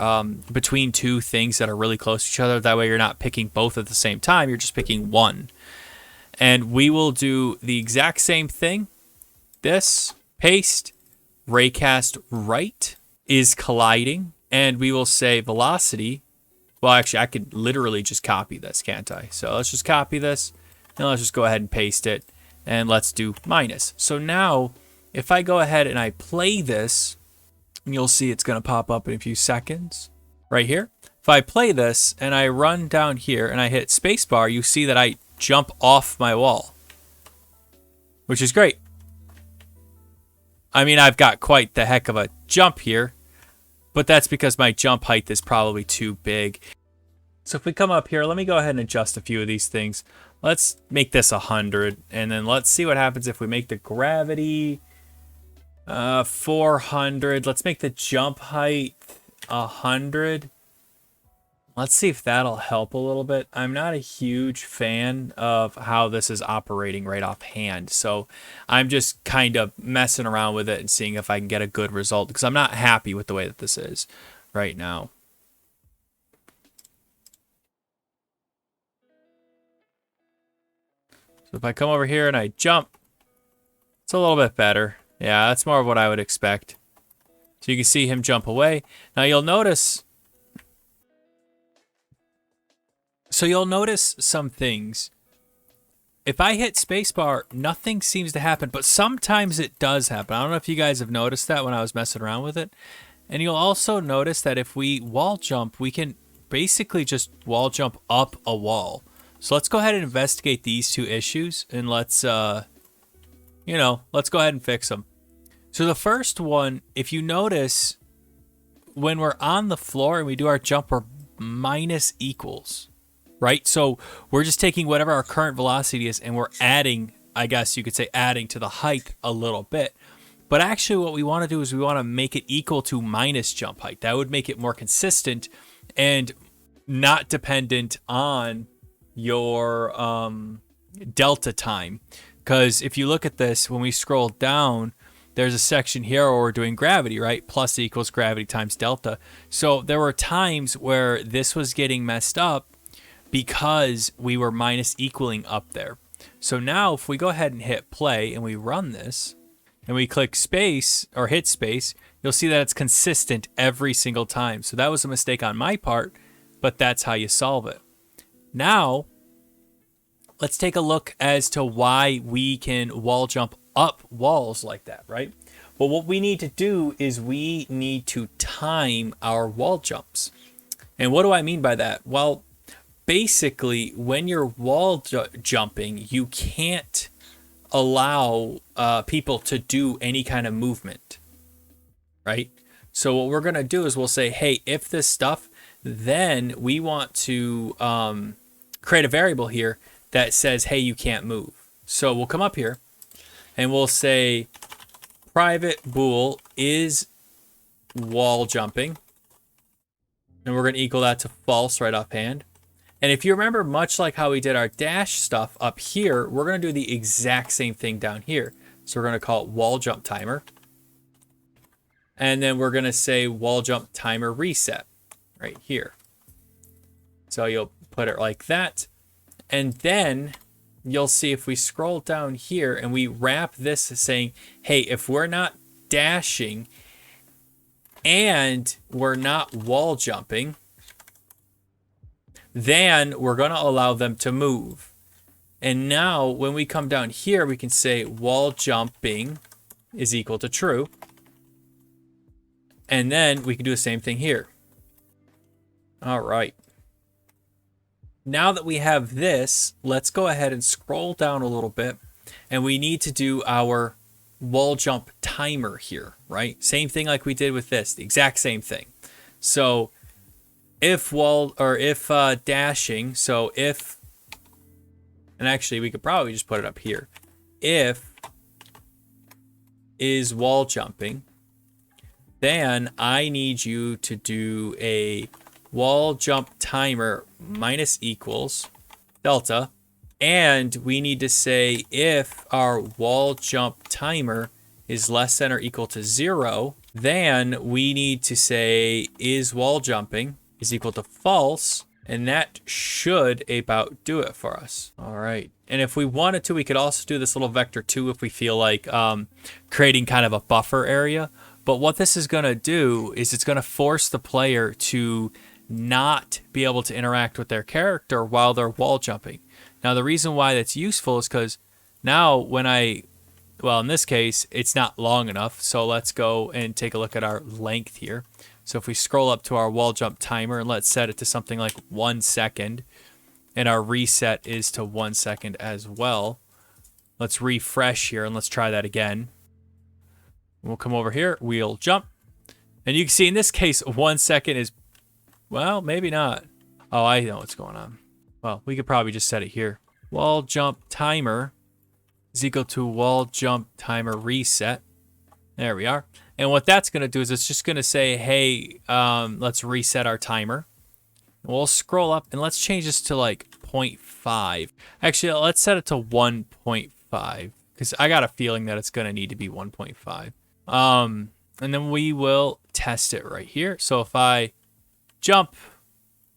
between two things that are really close to each other. That way you're not picking both at the same time, you're just picking one. And we will do the exact same thing. This, paste, raycast right is colliding, and we will say velocity. Well, actually, I could literally just copy this, can't I? So let's just copy this, and let's just go ahead and paste it, and let's do minus. So now, if I go ahead and I play this, you'll see it's going to pop up in a few seconds right here. If I play this, and I run down here, and I hit spacebar, you see that I jump off my wall, which is great. I mean, I've got quite the heck of a jump here, but that's because my jump height is probably too big. So if we come up here, let me go ahead and adjust a few of these things. Let's make this 100, and then let's see what happens if we make the gravity 400. Let's make the jump height 100. Let's see if that'll help a little bit. I'm not a huge fan of how this is operating right offhand, so I'm just kind of messing around with it and seeing if I can get a good result, because I'm not happy with the way that this is right now. So if I come over here and I jump, it's a little bit better. Yeah, that's more of what I would expect. So you can see him jump away. Now you'll notice... So you'll notice some things. If I hit spacebar, nothing seems to happen, but sometimes it does happen. I don't know if you guys have noticed that when I was messing around with it. And you'll also notice that if we wall jump, we can basically just wall jump up a wall. So let's go ahead and investigate these two issues, and let's, let's go ahead and fix them. So the first one, if you notice, when we're on the floor and we do our jump, we're minus equals, right? So we're just taking whatever our current velocity is and we're adding, I guess you could say adding to the height a little bit. But actually what we want to do is we want to make it equal to minus jump height. That would make it more consistent and not dependent on your delta time. Because if you look at this, when we scroll down, there's a section here where we're doing gravity, right? Plus equals gravity times delta. So there were times where this was getting messed up because we were minus equaling up there. So now if we go ahead and hit play and we run this and we click space or hit space, you'll see that it's consistent every single time. So that was a mistake on my part, but that's how you solve it. Now, let's take a look as to why we can wall jump up walls like that, right? Well, what we need to do is we need to time our wall jumps. And what do I mean by that? Well, basically, when you're wall jumping, you can't allow people to do any kind of movement, right? So what we're going to do is we'll say, hey, if this stuff, then we want to create a variable here that says, hey, you can't move. So we'll come up here and we'll say private bool is wall jumping. And we're going to equal that to false right offhand. And if you remember, much like how we did our dash stuff up here, we're going to do the exact same thing down here. So we're going to call it wall jump timer. And then we're going to say wall jump timer reset right here. So you'll put it like that. And then you'll see if we scroll down here and we wrap this saying, hey, if we're not dashing and we're not wall jumping, then we're going to allow them to move. And now when we come down here, we can say wall jumping is equal to true. And then we can do the same thing here. All right. Now that we have this, let's go ahead and scroll down a little bit. And we need to do our wall jump timer here, right? Same thing like we did with this, the exact same thing. So if dashing, so if, and actually we could probably just put it up here. If is wall jumping, then I need you to do a wall jump timer minus equals delta. And we need to say if our wall jump timer is less than or equal to 0, then we need to say is wall jumping is equal to false. And that should about do it for us. All right. And if we wanted to, we could also do this little vector 2 if we feel like creating kind of a buffer area. But what this is going to do is it's going to force the player to not be able to interact with their character while they're wall jumping. Now, the reason why that's useful is because now when well, in this case, it's not long enough. So let's go and take a look at our length here. So if we scroll up to our wall jump timer and let's set it to something like 1 second, and our reset is to 1 second as well. Let's refresh here and let's try that again. We'll come over here, we'll jump. And you can see in this case, 1 second is, well, maybe not. Oh, I know what's going on. Well, we could probably just set it here. Wall jump timer is equal to wall jump timer reset. There we are. And what that's going to do is it's just going to say, hey, let's reset our timer. We'll scroll up and let's change this to like 0.5. Actually, let's set it to 1.5 because I got a feeling that it's going to need to be 1.5. And then we will test it right here. So if I jump,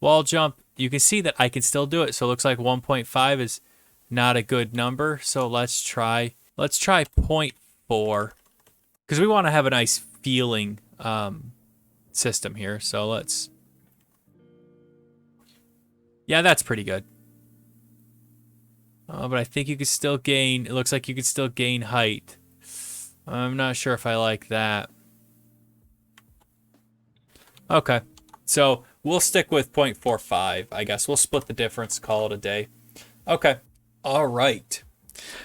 wall jump, you can see that I can still do it. So it looks like 1.5 is not a good number. So let's try 0.4 because we want to have a nice feeling system here. So let's, yeah, that's pretty good. But I think you could still gain, it looks like you could still gain height. I'm not sure if I like that. Okay, so we'll stick with 0.45, I guess. We'll split the difference, call it a day. Okay, all right.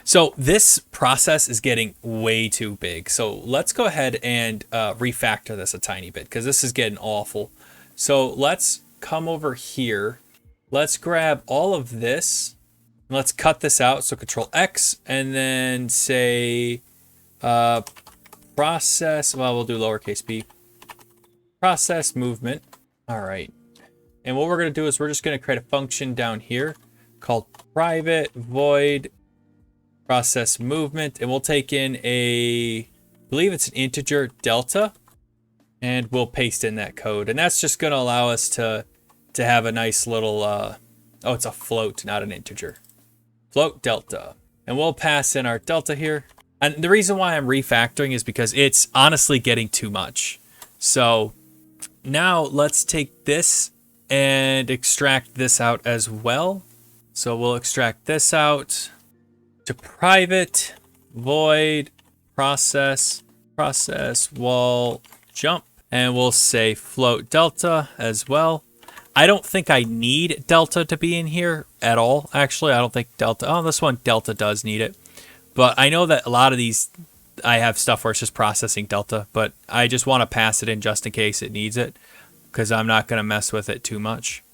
So this process is getting way too big. So let's go ahead and refactor this a tiny bit because this is getting awful. So let's come over here. Let's grab all of this. Let's cut this out. So Control X and then say process. Well, we'll do lowercase b. Process movement. All right. And what we're going to do is we're just going to create a function down here called private void process movement. And we'll take in I believe it's an integer delta. And we'll paste in that code. And that's just going to allow us to have a nice little, oh, it's a float, not an integer. Float delta. And we'll pass in our delta here. And the reason why I'm refactoring is because it's honestly getting too much. So now let's take this and extract this out as well. So we'll extract this out to private void process wall jump. And we'll say float delta as well. I don't think I need delta to be in here at all. Actually, I don't think delta. Oh, this one delta does need it. But I know that a lot of these, I have stuff where it's just processing delta, but I just want to pass it in just in case it needs it because I'm not going to mess with it too much.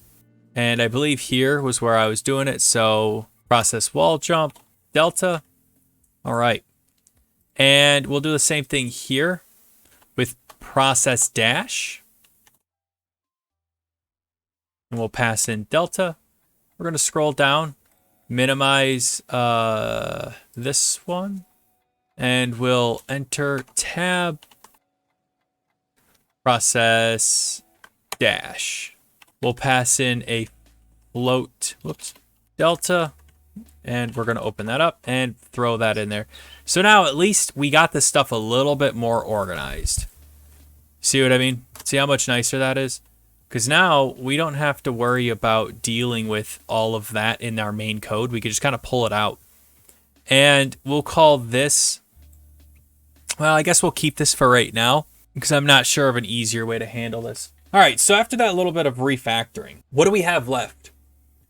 And I believe here was where I was doing it. So process wall jump delta. All right. And we'll do the same thing here with process dash. And we'll pass in delta. We're going to scroll down, minimize this one, and we'll enter tab process dash. We'll pass in a float, delta, and we're going to open that up and throw that in there. So now at least we got this stuff a little bit more organized. See what I mean? See how much nicer that is? Because now we don't have to worry about dealing with all of that in our main code. We can just kind of pull it out. And we'll call this, well, I guess we'll keep this for right now because I'm not sure of an easier way to handle this. All right, so after that little bit of refactoring, what do we have left?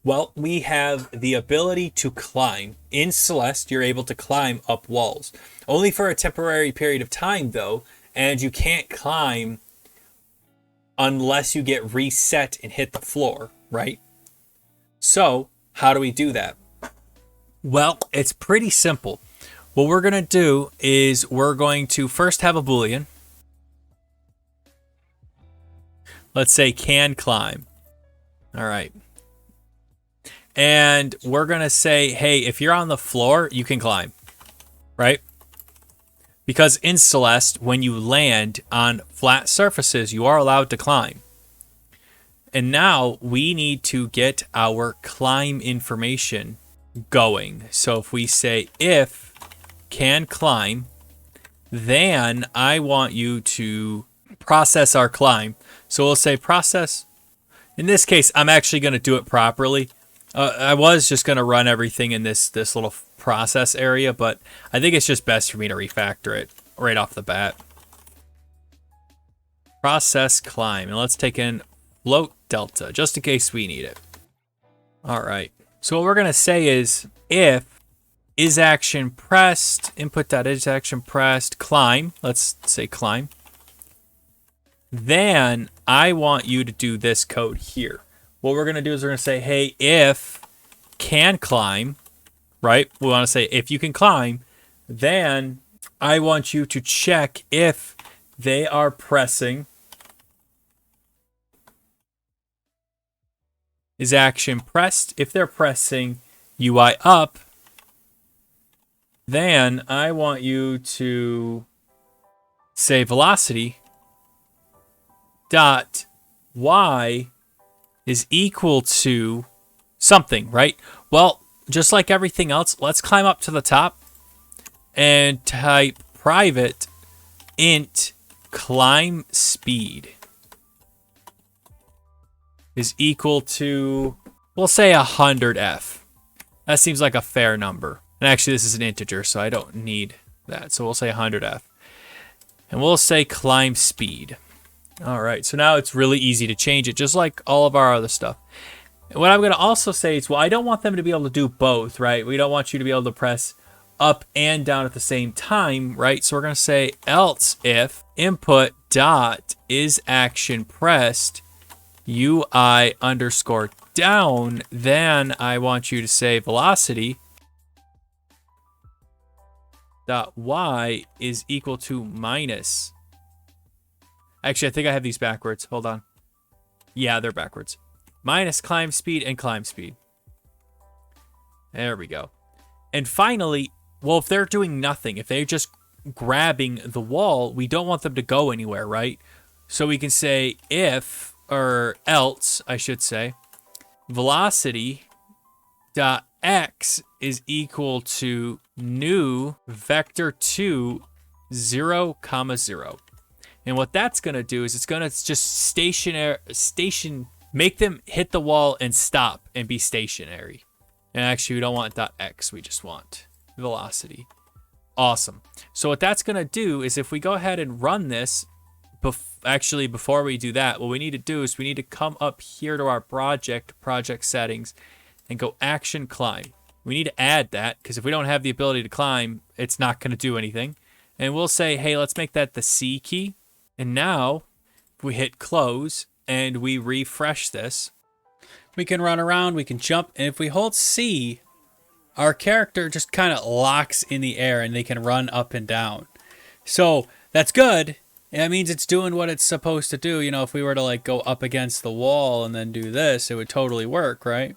Well, we have the ability to climb. In Celeste, you're able to climb up walls. Only for a temporary period of time, though, and you can't climb unless you get reset and hit the floor, right? So how do we do that? Well, it's pretty simple. What we're going to do is we're going to first have a Boolean. Let's say can climb. All right. And we're going to say, hey, if you're on the floor, you can climb, right? Because in Celeste, when you land on flat surfaces, you are allowed to climb. And now we need to get our climb information going. So if we say if can climb, then I want you to process our climb. So we'll say process. In this case, I'm actually going to do it properly. I was just going to run everything in this little process area, but I think it's just best for me to refactor it right off the bat. Process climb, and let's take in float delta just in case we need it. All right. So what we're going to say is if is action pressed, input.is action pressed, climb. Let's say climb. Then I want you to do this code here. What we're going to do is we're going to say, hey, if can climb, right? We want to say if you can climb, then I want you to check if they are pressing is action pressed. If they're pressing UI up, then I want you to say velocity dot y is equal to something, right? Well, just like everything else, let's climb up to the top and type private int climb speed is equal to, we'll say 100f. That seems like a fair number. And actually, this is an integer, so I don't need that. So we'll say 100f. And we'll say climb speed. All right, so now it's really easy to change it, just like all of our other stuff. And what I'm going to also say is, well, I don't want them to be able to do both, right? We don't want you to be able to press up and down at the same time, right? So we're going to say else if input dot is action pressed UI underscore down, then I want you to say velocity dot y is equal to minus. Actually, I think I have these backwards. Hold on. Yeah, they're backwards. Minus climb speed and climb speed. There we go. And finally, well, if they're doing nothing, if they're just grabbing the wall, we don't want them to go anywhere, right? So we can say if, or else, I should say, velocity dot x is equal to new vector 2 0, 0. And what that's going to do is it's going to just make them hit the wall and stop and be stationary. And actually, we don't want .x, we just want velocity. Awesome. So what that's going to do is if we go ahead and run this, actually, before we do that, what we need to do is we need to come up here to our project settings, and go action climb. We need to add that, because if we don't have the ability to climb, it's not going to do anything. And we'll say, hey, let's make that the C key. And now, if we hit close and we refresh this, we can run around, we can jump, and if we hold C, our character just kind of locks in the air and they can run up and down. So that's good. That means it's doing what it's supposed to do. You know, if we were to like go up against the wall and then do this, it would totally work, right?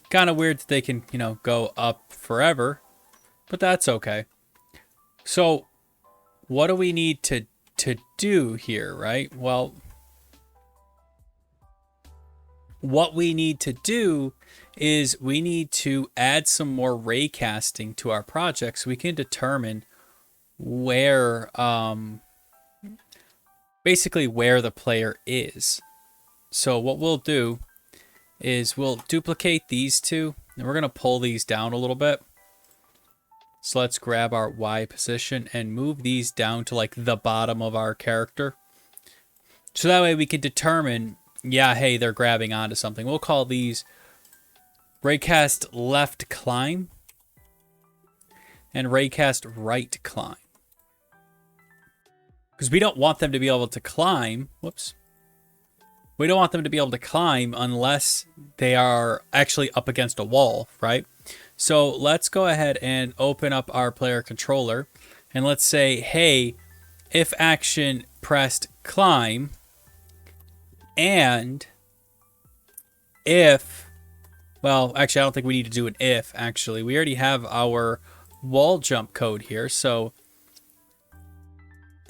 Kind of weird that they can, you know, go up forever, but that's okay. So what do we need to do here, right? Well, what we need to do is we need to add some more ray casting to our project so we can determine where, basically where the player is. So what we'll do is we'll duplicate these two, and we're going to pull these down a little bit. So let's grab our Y position and move these down to like the bottom of our character. So that way we can determine, yeah, hey, they're grabbing onto something. We'll call these raycast left climb and raycast right climb. Because we don't want them to be able to climb. Whoops. We don't want them to be able to climb unless they are actually up against a wall, right? So let's go ahead and open up our player controller. And let's say, hey, if action pressed climb, and if, well, actually, I don't think we need to do an if, actually. We already have our wall jump code here. So,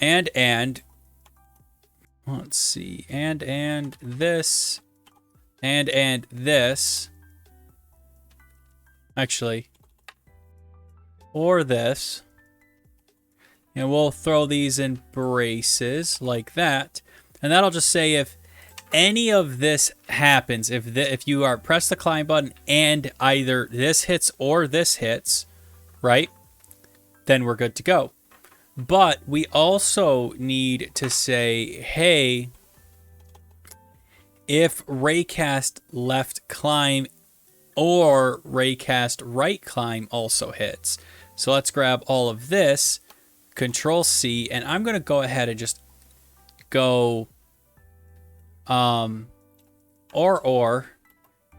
and, let's see, and this, and this, actually, or this, and we'll throw these in braces like that, and that'll just say if any of this happens, if you are press the climb button and either this hits or this hits, right, then we're good to go. But we also need to say, hey, if raycast left climb or raycast right climb also hits. So let's grab all of this, Control C, and I'm going to go ahead and just go or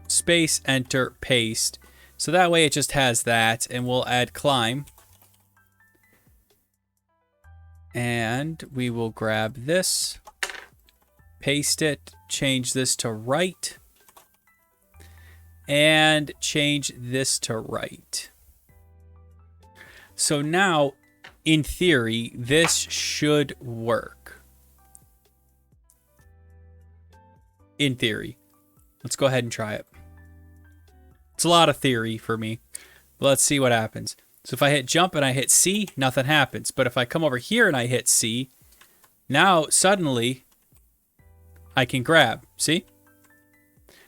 space, enter, paste. So that way it just has that, and we'll add climb. And we will grab this, paste it, change this to right, and change this to right. So now, in theory, this should work. In theory. Let's go ahead and try it. It's a lot of theory for me. But let's see what happens. So if I hit jump and I hit C, nothing happens. But if I come over here and I hit C, now suddenly I can grab. See?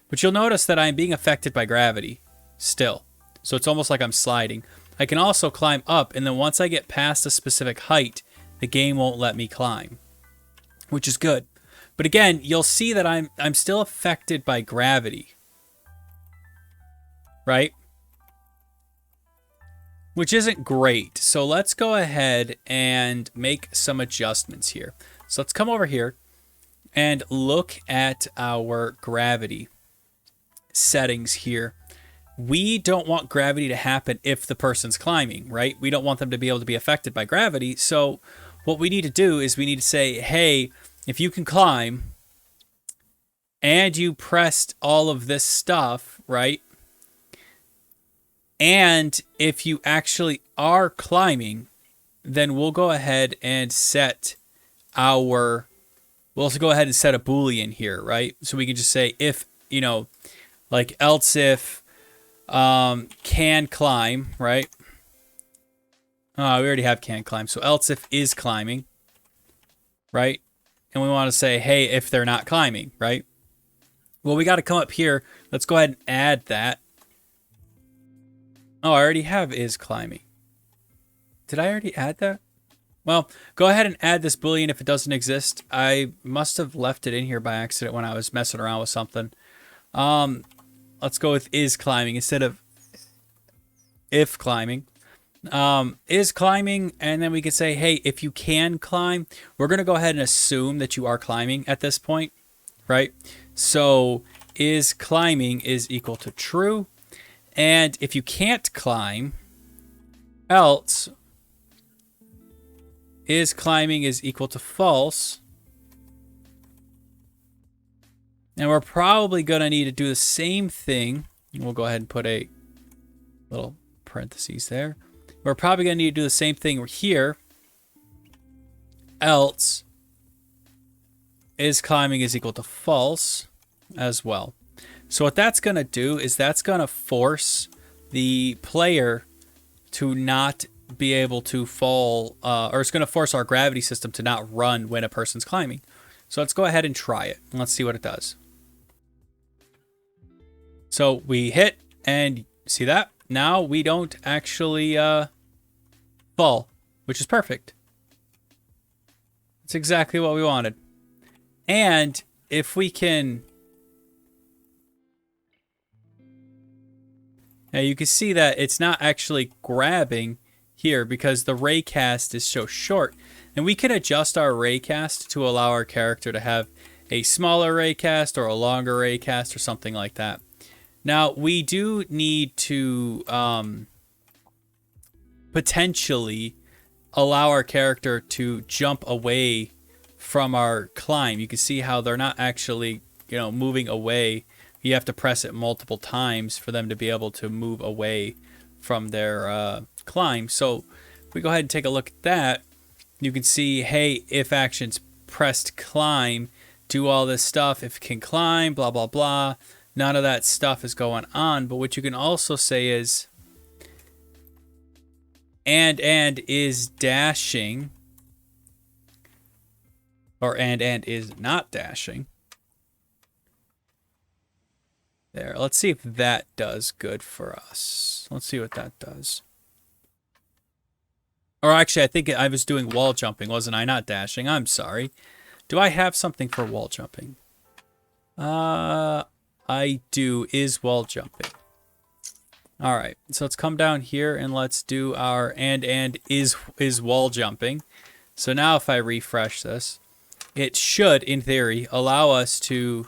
But you'll notice that I'm being affected by gravity still. So it's almost like I'm sliding. I can also climb up, and then once I get past a specific height, the game won't let me climb, which is good. But again, you'll see that I'm still affected by gravity. Right? Which isn't great. So let's go ahead and make some adjustments here. So let's come over here and look at our gravity settings here. We don't want gravity to happen if the person's climbing, right? We don't want them to be able to be affected by gravity. So what we need to do is we need to say, hey, if you can climb and you pressed all of this stuff, right? And if you actually are climbing, then we'll go ahead and set we'll also go ahead and set a Boolean here, right? So we can just say if, like else if can climb, right? Oh, we already have can climb. So else if is climbing, right? And we want to say, hey, if they're not climbing, right? Well, we got to come up here. Let's go ahead and add that. Oh, I already have is climbing. Did I already add that? Well, go ahead and add this Boolean if it doesn't exist. I must have left it in here by accident when I was messing around with something. Let's go with is climbing instead of if climbing. Is climbing, and then we can say, hey, if you can climb, we're going to go ahead and assume that you are climbing at this point, right? So is climbing is equal to true. And if you can't climb, else is climbing is equal to false. And we're probably going to need to do the same thing. We'll go ahead and put a little parentheses there. We're probably going to need to do the same thing here. Else is climbing is equal to false as well. So what that's going to do is that's going to force the player to not be able to fall, or it's going to force our gravity system to not run when a person's climbing. So let's go ahead and try it. And let's see what it does. So we hit, and see that? Now we don't actually fall, which is perfect. It's exactly what we wanted. And if we can... Now you can see that it's not actually grabbing here because the raycast is so short. And we can adjust our raycast to allow our character to have a smaller raycast or a longer raycast or something like that. Now we do need to potentially allow our character to jump away from our climb. You can see how they're not actually, moving away. You have to press it multiple times for them to be able to move away from their climb. So if we go ahead and take a look at that, you can see, hey, if actions pressed climb, do all this stuff. If it can climb, blah, blah, blah. None of that stuff is going on. But what you can also say is, and is dashing, or and is not dashing. There, let's see if that does good for us. Let's see what that does. Or actually, I think I was doing wall jumping, wasn't I? Not dashing. I'm sorry. Do I have something for wall jumping? I do. Is wall jumping. All right, so let's come down here and let's do our and is wall jumping. So now if I refresh this, it should, in theory, allow us to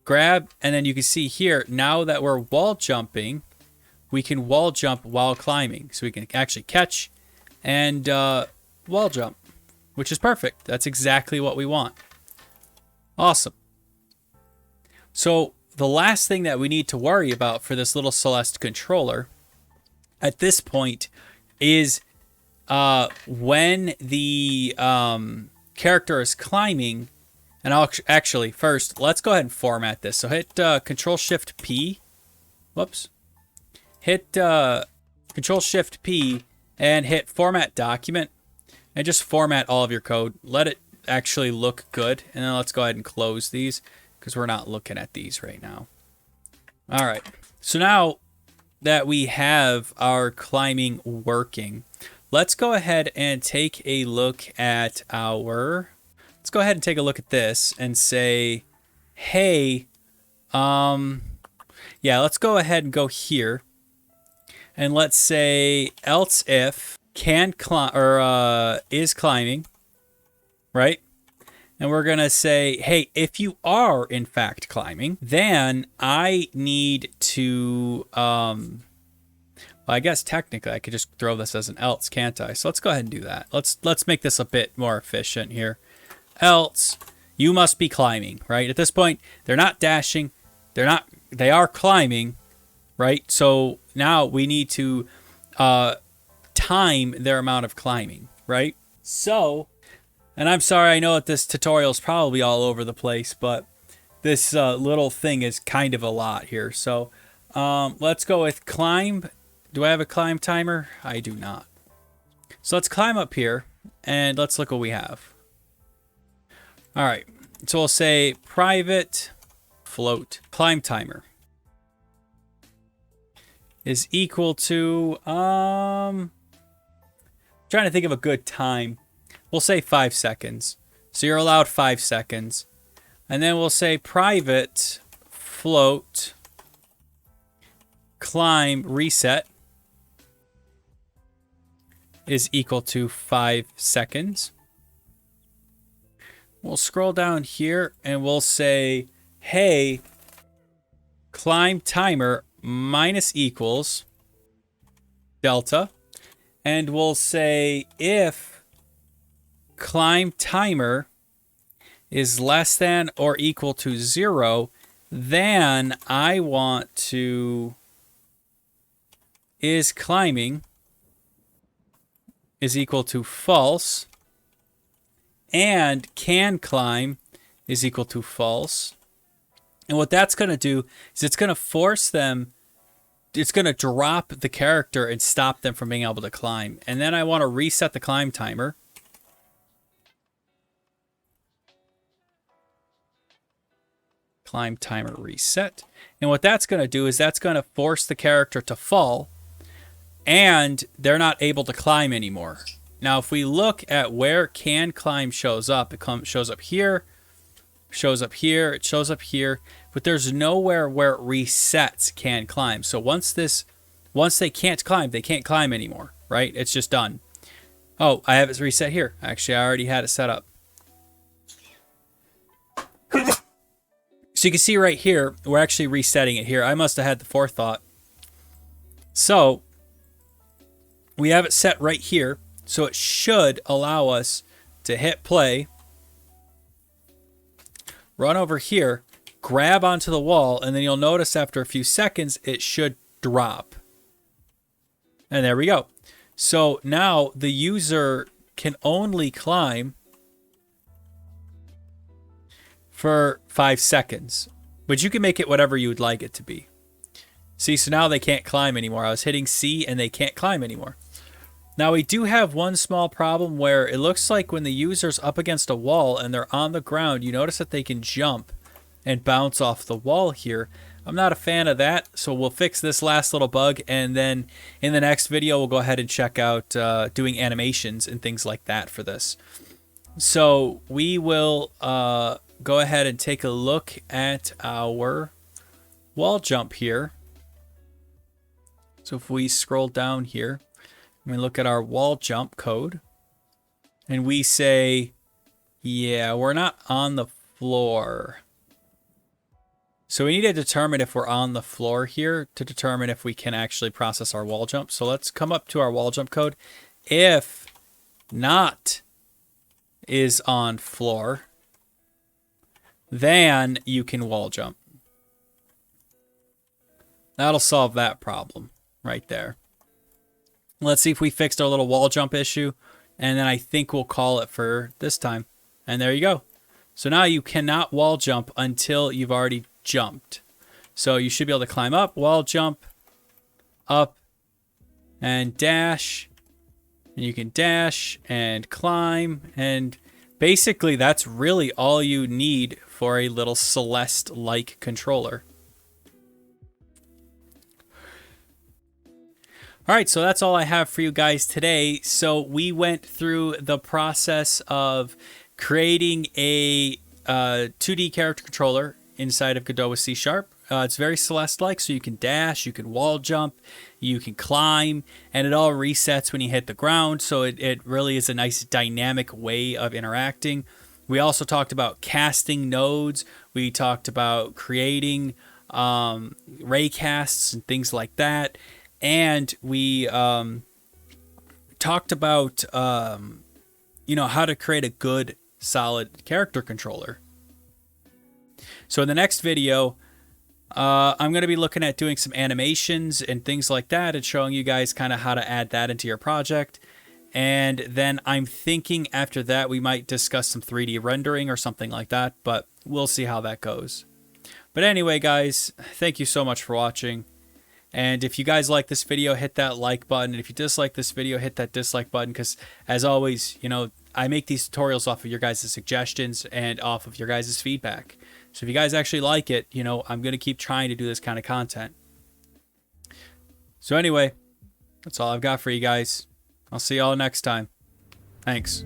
grab, and then you can see here, now that we're wall jumping, we can wall jump while climbing. So we can actually catch and wall jump, which is perfect. That's exactly what we want. Awesome. So the last thing that we need to worry about for this little Celeste controller at this point is when the character is climbing. And I'll actually first, let's go ahead and format this. So hit Control-Shift-P. Whoops. Hit Control-Shift-P and hit Format Document. And just format all of your code. Let it actually look good. And then let's go ahead and close these because we're not looking at these right now. All right. So now that we have our climbing working, let's go ahead and take a look at our... Let's go ahead and take a look at this and say, hey, yeah, let's go ahead and go here. And let's say else if can climb or is climbing, right? And we're going to say, hey, if you are in fact climbing, then I need to, well, I guess technically I could just throw this as an else, can't I? So let's go ahead and do that. Let's make this a bit more efficient here. Else, you must be climbing, right? At this point, they're not dashing. They are climbing, right? So now we need to time their amount of climbing, right? So, and I'm sorry, I know that this tutorial is probably all over the place, but this little thing is kind of a lot here. So let's go with climb. Do I have a climb timer? I do not. So let's climb up here and let's look what we have. All right, so we'll say private float climb timer is equal to, trying to think of a good time. We'll say 5 seconds. So you're allowed 5 seconds. And then we'll say private float climb reset is equal to 5 seconds. We'll scroll down here and we'll say, hey, climb timer minus equals delta. And we'll say if climb timer is less than or equal to 0, then I want to is climbing is equal to false. And can climb is equal to false. And what that's going to do is it's going to force them, it's going to drop the character and stop them from being able to climb. And then I want to reset the climb timer. Climb timer reset. And what that's going to do is that's going to force the character to fall. And they're not able to climb anymore. Now, if we look at where can climb shows up, it shows up here, shows up here, it shows up here, but there's nowhere where it resets can climb. So once they can't climb anymore, right? It's just done. Oh, I have it reset here. Actually, I already had it set up. So you can see right here, we're actually resetting it here. I must have had the forethought. So we have it set right here. So it should allow us to hit play, run over here, grab onto the wall, and then you'll notice after a few seconds, it should drop. And there we go. So now the user can only climb for 5 seconds, but you can make it whatever you would like it to be. See, so now they can't climb anymore. I was hitting C and they can't climb anymore. Now we do have one small problem where it looks like when the user's up against a wall and they're on the ground, you notice that they can jump and bounce off the wall here. I'm not a fan of that, so we'll fix this last little bug, and then in the next video we'll go ahead and check out doing animations and things like that for this. So we will go ahead and take a look at our wall jump here. So if we scroll down here, and we look at our wall jump code, and we say, yeah, we're not on the floor. So we need to determine if we're on the floor here to determine if we can actually process our wall jump. So let's come up to our wall jump code. If not is on floor, then you can wall jump. That'll solve that problem right there. Let's see if we fixed our little wall jump issue, and then I think we'll call it for this time. And there you go. So now you cannot wall jump until you've already jumped. So you should be able to climb up, wall jump, up, and dash. And you can dash and climb, and basically that's really all you need for a little Celeste-like controller. All right, so that's all I have for you guys today. So we went through the process of creating a 2D character controller inside of Godot with C#. It's very Celeste-like, so you can dash, you can wall jump, you can climb, and it all resets when you hit the ground. So it really is a nice dynamic way of interacting. We also talked about casting nodes. We talked about creating ray casts and things like that. And we talked about, how to create a good, solid character controller. So in the next video, I'm going to be looking at doing some animations and things like that and showing you guys kind of how to add that into your project. And then I'm thinking after that we might discuss some 3D rendering or something like that, but we'll see how that goes. But anyway, guys, thank you so much for watching. And if you guys like this video, hit that like button. And if you dislike this video, hit that dislike button. Because as always, I make these tutorials off of your guys' suggestions and off of your guys' feedback. So if you guys actually like it, I'm going to keep trying to do this kind of content. So anyway, that's all I've got for you guys. I'll see y'all next time. Thanks.